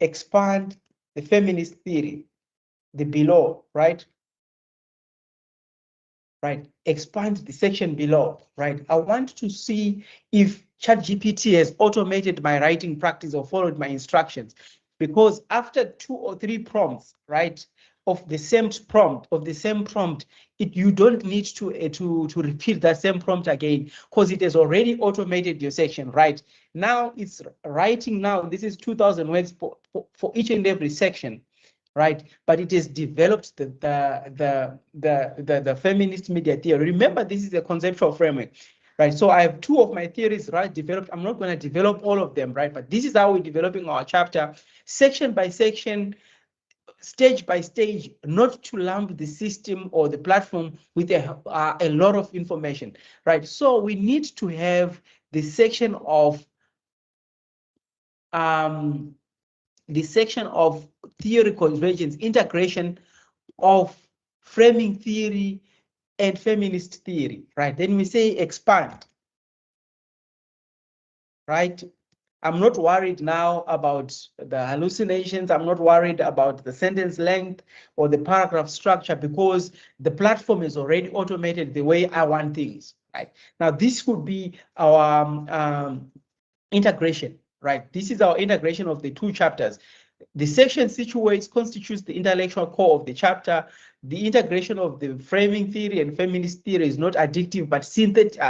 expand the feminist theory, the below, right? Right, expand the section below, right? I want to see if ChatGPT has automated my writing practice or followed my instructions, because after 2 or 3 prompts, right, of the same prompt, you don't need to repeat that same prompt again, because it has already automated your section, right? Now it's writing now, this is 2,000 words for each and every section, right? But it has developed the feminist media theory. Remember, this is a conceptual framework, right? So I have 2 of my theories, right, developed. I'm not going to develop all of them, right? But this is how we're developing our chapter, section by section, stage by stage, not to lump the system or the platform with a lot of information, right? So we need to have the section of theory convergence, integration of framing theory and feminist theory, right? Then we say expand, right? I'm not worried now about the hallucinations. I'm not worried about the sentence length or the paragraph structure because the platform is already automated the way I want things, right? Now, this would be our integration, right? This is our integration of the two chapters. The section situates constitutes the intellectual core of the chapter. The integration of the framing theory and feminist theory is not addictive but synthetic.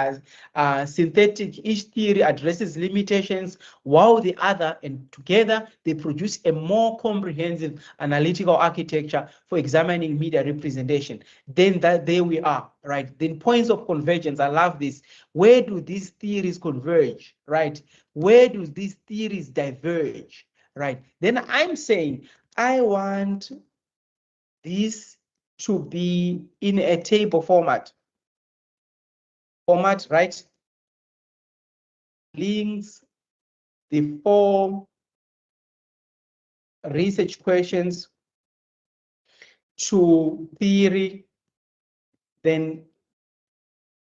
Each theory addresses limitations while the other, and together they produce a more comprehensive analytical architecture for examining media representation. Then there we are, right? Then points of convergence, I love this. Where do these theories converge, right? Where do these theories diverge? Right, then I'm saying I want this to be in a table format, right? Links the 4 research questions to theory, then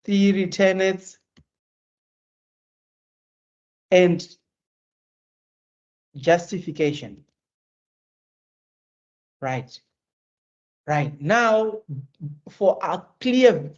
theory tenets, and justification. Right. Right now, for a clear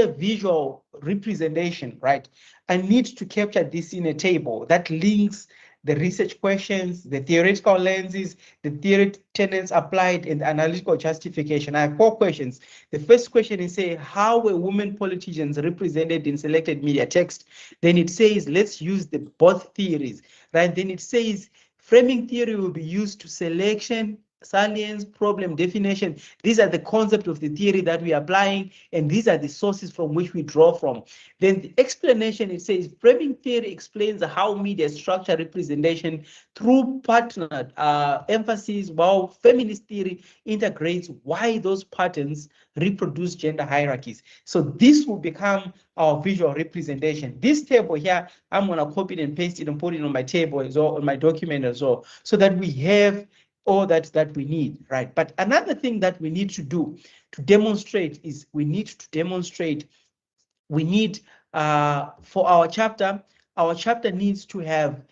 visual representation, right, I need to capture this in a table that links the research questions, the theoretical lenses, the theory tenets applied, and the analytical justification. I have 4 questions. The first question is say, how were women politicians represented in selected media text? Then it says, let's use the both theories, right? Then it says, framing theory will be used to selection, salience, problem definition. These are the concept of the theory that we are applying, and these are the sources from which we draw from. Then the explanation, it says framing theory explains how media structure representation through partnered emphasis, while feminist theory integrates why those patterns reproduce gender hierarchies. So this will become our visual representation. This table here, I'm going to copy it and paste it and put it on my table as well, on my document as well, so that we have all that we need, right? But another thing that we need to do to demonstrate is we need for our chapter needs to have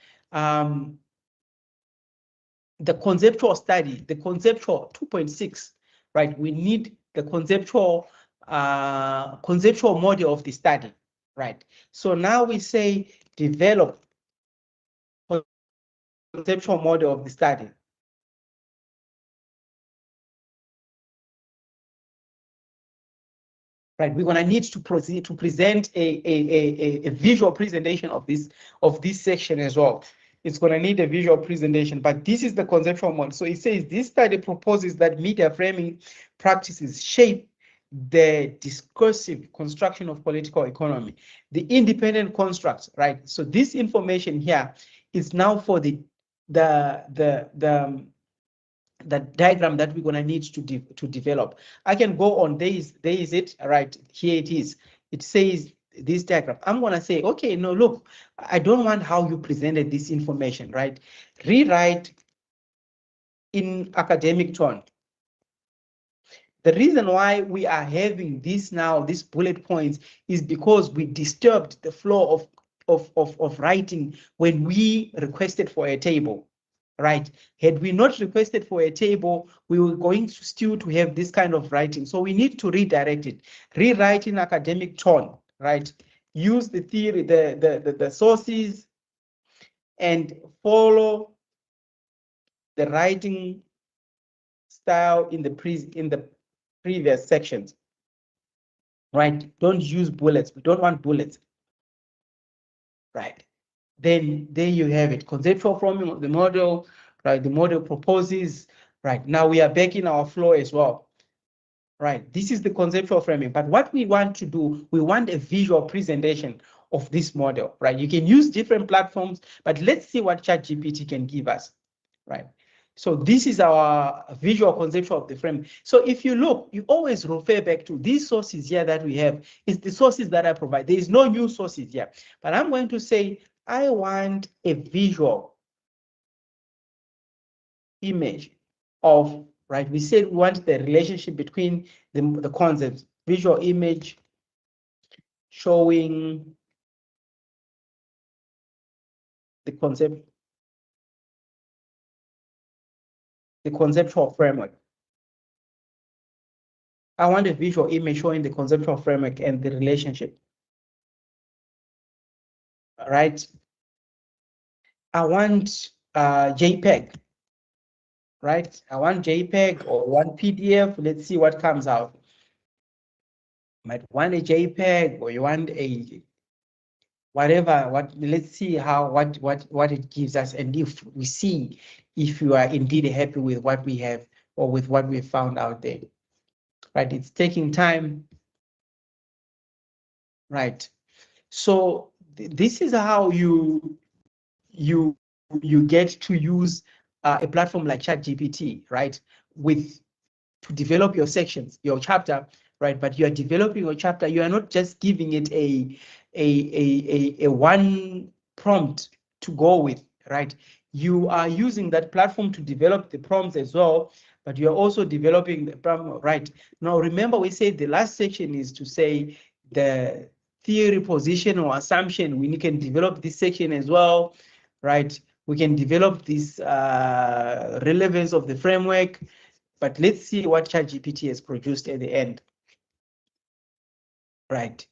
the conceptual study, the conceptual 2.6, right? We need the conceptual model of the study, right? So now we say develop conceptual model of the study. Right, we're going to need to proceed to present a visual presentation of this section as well. It's going to need a visual presentation, but this is the conceptual model. So it says this study proposes that media framing practices shape the discursive construction of political economy, the independent constructs, right? So this information here is now for the diagram that we're going to need to develop. I can go on, there is it, right? Here it is. It says this diagram. I'm going to say, okay, no, look, I don't want how you presented this information, right? Rewrite in academic tone. The reason why we are having this now, these bullet points, is because we disturbed the flow of writing when we requested for a table. Right? Had we not requested for a table, we were going to still to have this kind of writing. So we need to redirect it. Rewrite in academic tone, right? Use the theory, the sources, and follow the writing style in the previous sections. Right? Don't use bullets. We don't want bullets. Right? Then there you have it. Conceptual framing of the model, right? The model proposes, right? Now we are back in our flow as well, right? This is the conceptual framing, but what we want to do, we want a visual presentation of this model, right? You can use different platforms, but let's see what ChatGPT can give us, right? So this is our visual conceptual of the frame. So if you look, you always refer back to these sources here that we have. It's the sources that I provide. There is no new sources here, but I'm going to say, I want a visual image of, right? We said we want the relationship between the concepts, visual image showing the conceptual framework. I want a visual image showing the conceptual framework and the relationship. All right. I want JPEG, right? I want JPEG or one PDF. Let's see what comes out. Might want a JPEG or you want a whatever. Let's see how what it gives us, and if we see if you are indeed happy with what we have or with what we found out there. Right? It's taking time. Right. So this is how you get to use a platform like ChatGPT, right? To develop your sections, your chapter, right? But you are developing your chapter. You are not just giving it a one prompt to go with, right? You are using that platform to develop the prompts as well, but you are also developing the prompt, right? Now, remember we said the last section is to say the theory, position, or assumption. We can develop this section as well, right? We can develop this relevance of the framework, but let's see what ChatGPT has produced at the end. Right.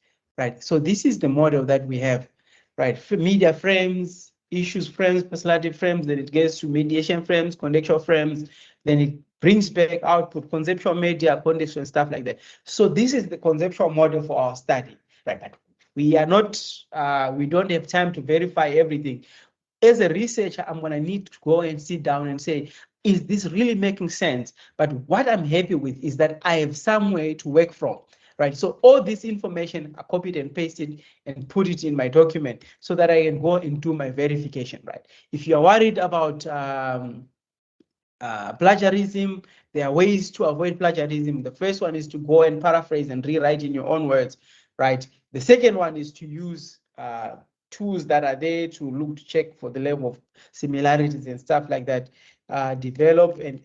So this is the model that we have, right? For media frames, issues frames, personality frames, then it gets to mediation frames, contextual frames, then it brings back output, conceptual media, context, and stuff like that. So this is the conceptual model for our study, right? We are not, we don't have time to verify everything. As a researcher, I'm going to need to go and sit down and say, is this really making sense? But what I'm happy with is that I have some way to work from, right? So all this information, I copied and pasted and put it in my document so that I can go and do my verification, right? If you're worried about plagiarism, there are ways to avoid plagiarism. The first one is to go and paraphrase and rewrite in your own words, right? The second one is to use tools that are there to look to check for the level of similarities and stuff like that. Develop and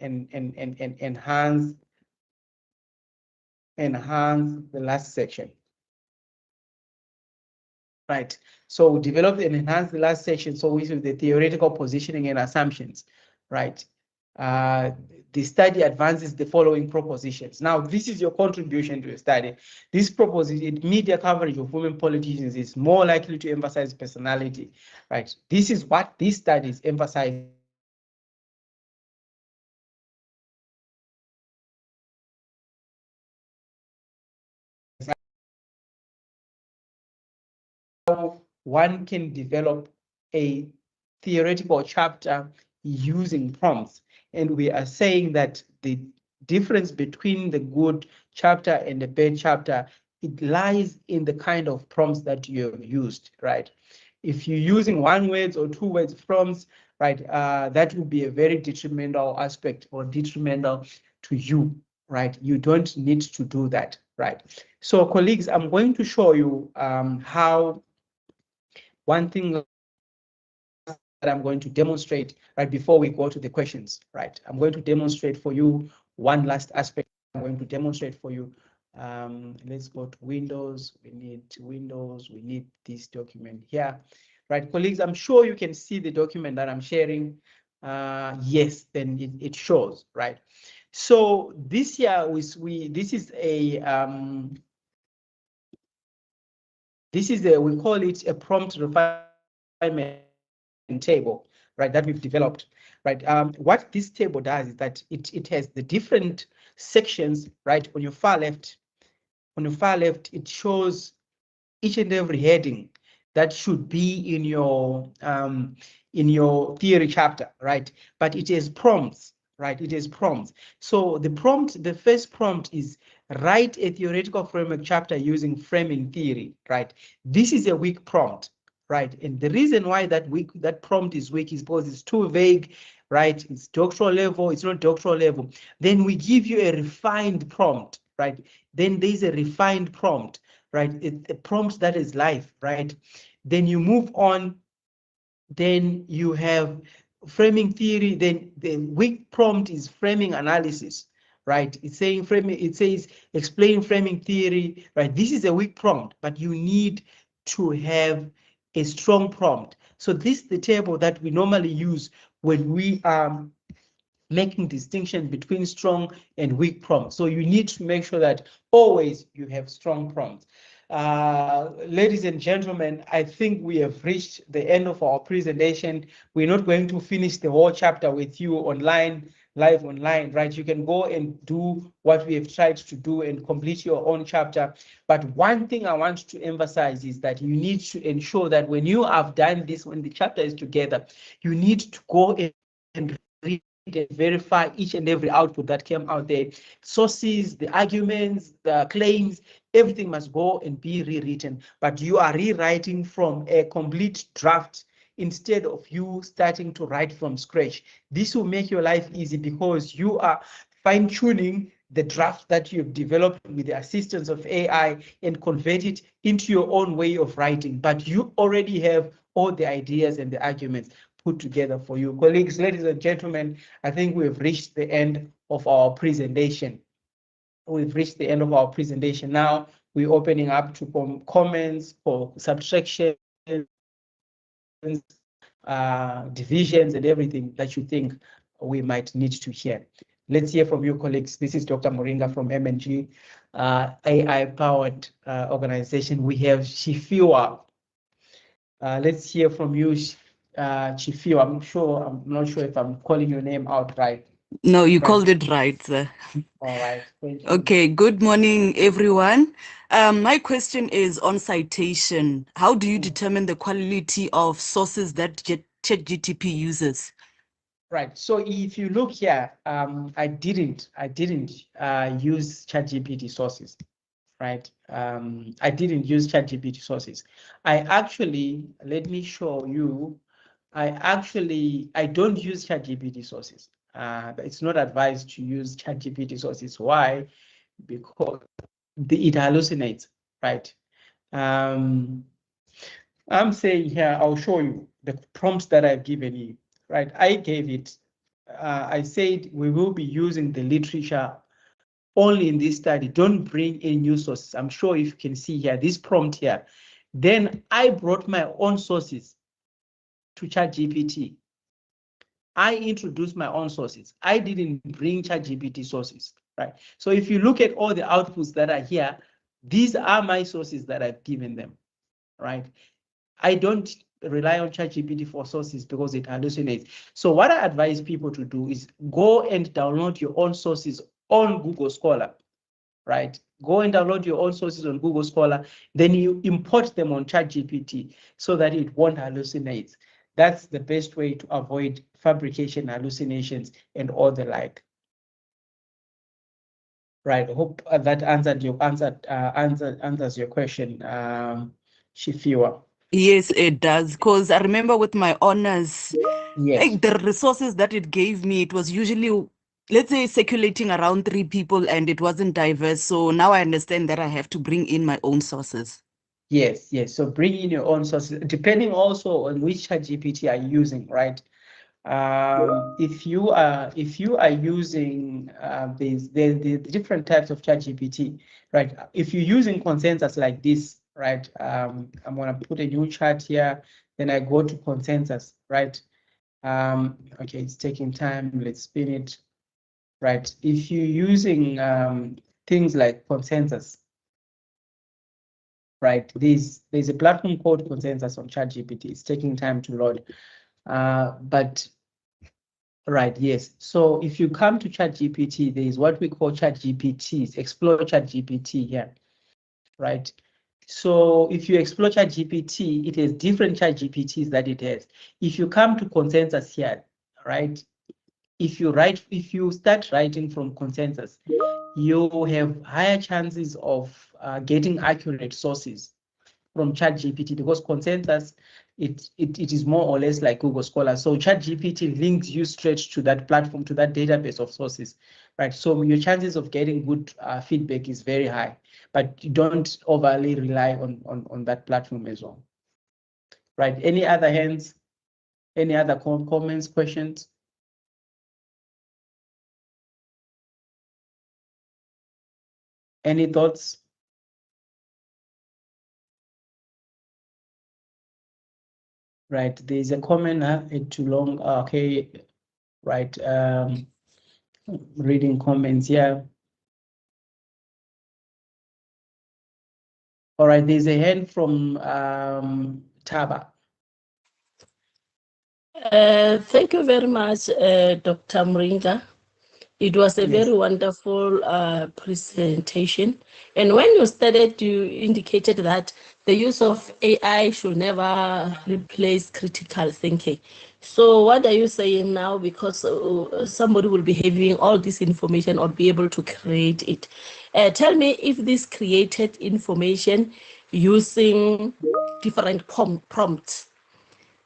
enhance the last section. Right. So develop and enhance the last section. So which is the theoretical positioning and assumptions, right? The study advances the following propositions. Now, this is your contribution to the study. This proposition, media coverage of women politicians is more likely to emphasize personality, right? This is what these studies emphasize. How one can develop a theoretical chapter using prompts. And we are saying that the difference between the good chapter and the bad chapter, it lies in the kind of prompts that you have used, right? If you're using one words or two words prompts, right, that would be a very detrimental aspect or detrimental to you, right? You don't need to do that, right? So colleagues, I'm going to show you how one thing that I'm going to demonstrate right before we go to the questions, right? I'm going to demonstrate for you one last aspect. I'm going to demonstrate for you. Let's go to Windows. We need Windows. We need this document here, right? Colleagues, I'm sure you can see the document that I'm sharing. Yes, then it shows, right? So this year this is a we call it a prompt refinement table, right, that we've developed, right? What this table does is that it has the different sections, right? On your far left, it shows each and every heading that should be in your theory chapter, right? But it is prompts, right? It is prompts. So the first prompt is write a theoretical framework chapter using framing theory, right? This is a weak prompt, right? And the reason why that prompt is weak is because it's too vague, right? It's doctoral level, it's not doctoral level. Then we give you a refined prompt, right? Then there's a refined prompt, right? A prompt that is live, right? Then you move on, then you have framing theory, then the weak prompt is framing analysis, right? It's saying framing, it says explain framing theory, right? This is a weak prompt, but you need to have a strong prompt, So this is the table that we normally use when we are making distinction between strong and weak prompts. So you need to make sure that always you have strong prompts. Ladies and gentlemen, I think we have reached the end of our presentation. We're not going to finish the whole chapter with you online, live online, right? You can go and do what we have tried to do and complete your own chapter. But one thing I want to emphasize is that you need to ensure that when you have done this, when the chapter is together, you need to go and read and verify each and every output that came out there. Sources, the arguments, the claims, everything must go and be rewritten. But you are rewriting from a complete draft instead of you starting to write from scratch. This will make your life easy because you are fine-tuning the draft that you've developed with the assistance of AI and convert it into your own way of writing. But you already have all the ideas and the arguments put together for you. Colleagues, ladies and gentlemen, I think we've reached the end of our presentation. We've reached the end of our presentation. Now we're opening up to comments for subtraction, divisions, and everything that you think we might need to hear. Let's hear from you, colleagues. This is Dr. Moringa from MNG, AI-powered organization. We have Shifiwa. Let's hear from you, Chifio. I'm not sure if I'm calling your name out right. No, you called it right, sir. All right, thank you. Okay, good morning, everyone. My question is on citation. How do you determine the quality of sources that ChatGPT uses? Right. So if you look here, I didn't use ChatGPT sources. Right. I didn't use ChatGPT sources. I actually, let me show you. I don't use ChatGPT sources. It's not advised to use ChatGPT sources. Why? Because it hallucinates, right? I'm saying here, I'll show you the prompts that I've given you, right? I gave it, I said we will be using the literature only in this study. Don't bring in new sources. I'm sure if you can see here, this prompt here. Then I brought my own sources to ChatGPT. I introduced my own sources. I didn't bring ChatGPT sources, right? So if you look at all the outputs that are here, these are my sources that I've given them, right? I don't rely on ChatGPT for sources because it hallucinates. So what I advise people to do is go and download your own sources on Google Scholar, right? Go and download your own sources on Google Scholar, then you import them on ChatGPT so that it won't hallucinate. That's the best way to avoid fabrication, hallucinations, and all the like. Right. I hope that answers your question, Shifiwa. Yes, it does. Because I remember with my honors, yes, like the resources that it gave me, it was usually, let's say, circulating around 3 people and it wasn't diverse. So now I understand that I have to bring in my own sources. Yes. So bring in your own sources, depending also on which ChatGPT are you using, right? If you are using the different types of ChatGPT, right? If you're using consensus like this, right? I'm gonna put a new chart here. Then I go to consensus, right? Okay, it's taking time. Let's spin it, right? If you're using things like consensus, right? There's a platform called consensus on ChatGPT. It's taking time to load, but right, yes. So if you come to ChatGPT, there is what we call ChatGPTs. Explore ChatGPT here, right? So if you explore ChatGPT, it has different ChatGPTs that it has. If you come to consensus here, right? If you start writing from consensus, you have higher chances of getting accurate sources from ChatGPT because consensus it is more or less like Google Scholar. So ChatGPT links you straight to that platform, to that database of sources, right? So your chances of getting good feedback is very high, but you don't overly rely on that platform as well, right? Any other hands? Any other comments, questions? Any thoughts? right? There's a comment too long. Okay, right. Reading comments here. All right, there's a hand from Taba. Thank you very much, Dr. Mringa. It was a very wonderful presentation. And when you started, you indicated that the use of AI should never replace critical thinking. So what are you saying now? Because somebody will be having all this information or be able to create it. Tell me if this created information using different prompts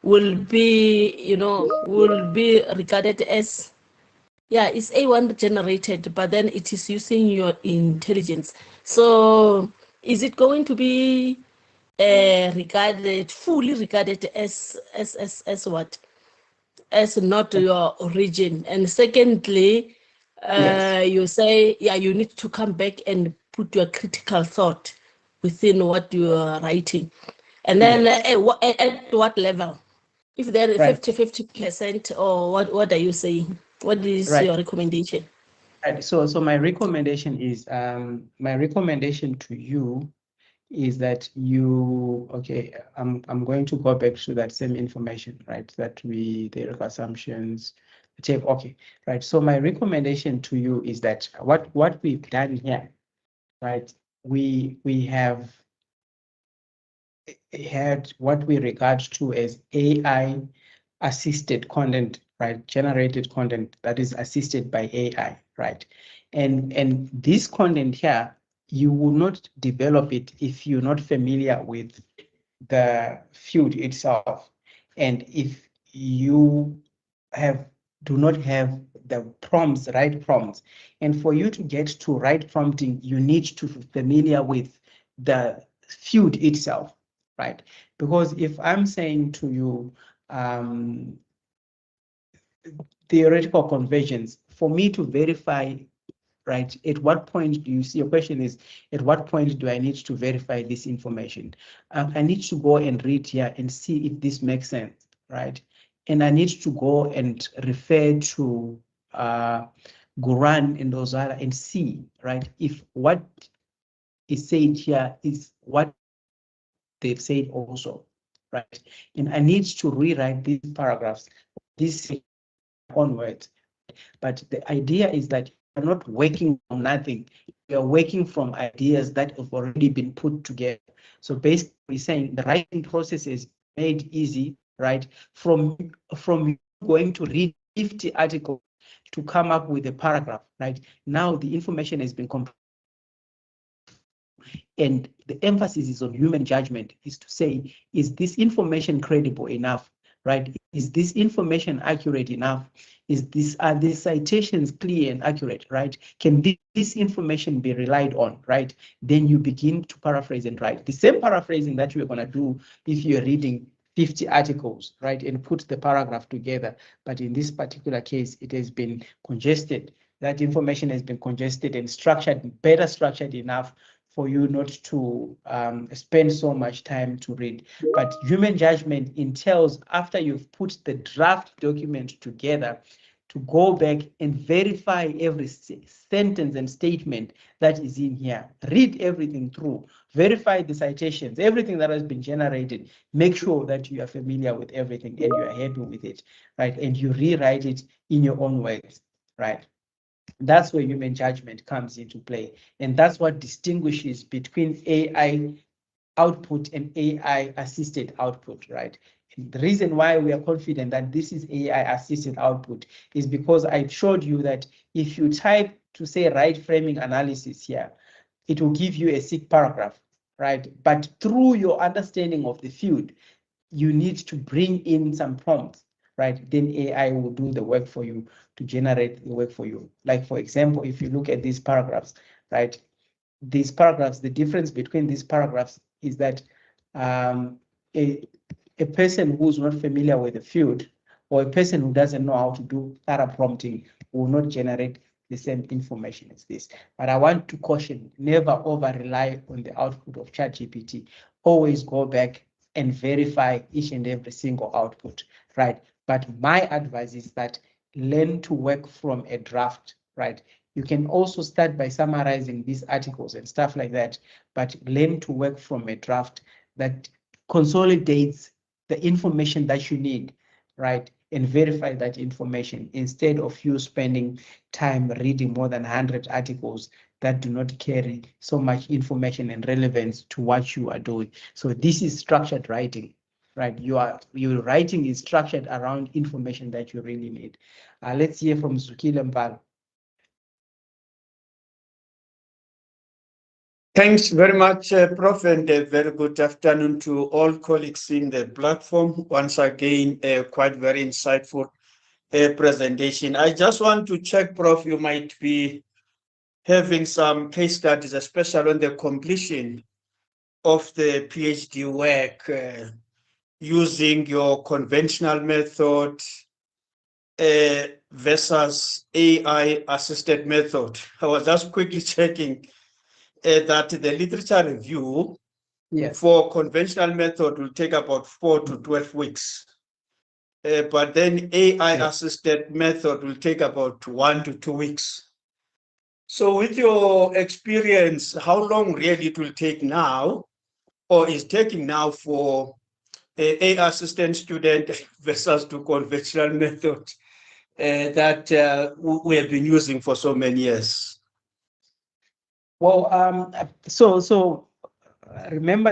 will be, will be regarded as, yeah, it's A1 generated, but then it is using your intelligence. So is it going to be fully regarded as what? As not your origin? And secondly, you say, yeah, you need to come back and put your critical thought within what you are writing. And then at what level? If there is 50%, or what are you saying? What is your recommendation? Right. So my recommendation is to you is that you, okay, I'm going to go back to that same information, right? That the assumptions, okay, right. So my recommendation to you is that what we've done here, right? We have had what we regard to as AI assisted content, right? Generated content that is assisted by AI, right? And this content here, you will not develop it if you're not familiar with the field itself. And if you do not have the prompts, right prompts. And for you to get to right prompting, you need to be familiar with the field itself, right? Because if I'm saying to you, theoretical convergence, for me to verify, right, at what point do you see, your question is, at what point do I need to verify this information? I need to go and read here and see if this makes sense, right? And I need to go and refer to Guran and Ozara and see, right, if what is said here is what they've said also, right? And I need to rewrite these paragraphs, this onwards. But the idea is that you're not working from nothing. You're working from ideas that have already been put together. So basically saying the writing process is made easy, right? From going to read 50 articles to come up with a paragraph, right? Now the information has been completed. And the emphasis is on human judgment, is to say, is this information credible enough, right? Is this information accurate enough? Are these citations clear and accurate, right? Can this information be relied on, right? Then you begin to paraphrase and write. The same paraphrasing that you're gonna do if you're reading 50 articles, right? And put the paragraph together. But in this particular case, it has been congested. That information has been congested and structured, better structured enough for you not to spend so much time to read. But human judgment entails, after you've put the draft document together, to go back and verify every sentence and statement that is in here. Read everything through, verify the citations, everything that has been generated. Make sure that you are familiar with everything and you are happy with it, right? And you rewrite it in your own words, right? That's where human judgment comes into play. And that's what distinguishes between AI output and AI assisted output, right? And the reason why we are confident that this is AI assisted output is because I showed you that if you type to say right framing analysis here, it will give you a sick paragraph, right? But through your understanding of the field, you need to bring in some prompts, right? Then AI will do the work for you to generate the work for you. Like, for example, if you look at these paragraphs, right? These paragraphs, the difference between these paragraphs is that a person who's not familiar with the field, or a person who doesn't know how to do thorough prompting, will not generate the same information as this. But I want to caution, never over rely on the output of ChatGPT. Always go back and verify each and every single output, right? But my advice is that learn to work from a draft, right? You can also start by summarizing these articles and stuff like that, but learn to work from a draft that consolidates the information that you need, right? And verify that information instead of you spending time reading more than 100 articles that do not carry so much information and relevance to what you are doing. So this is structured writing, right? Your writing is structured around information that you really need. Let's hear from Zukile Mbalo. Thanks very much, Prof, and a very good afternoon to all colleagues in the platform. Once again, quite very insightful presentation. I just want to check, Prof, you might be having some case studies, especially on the completion of the PhD work using your conventional method versus AI-assisted method. I was just quickly checking that the literature review for conventional method will take about 4 to 12 weeks. But then AI-assisted method will take about 1 to 2 weeks. So with your experience, how long really it will take now, or is taking now for AI assistant student versus to conventional method that we have been using for so many years? Well, so remember that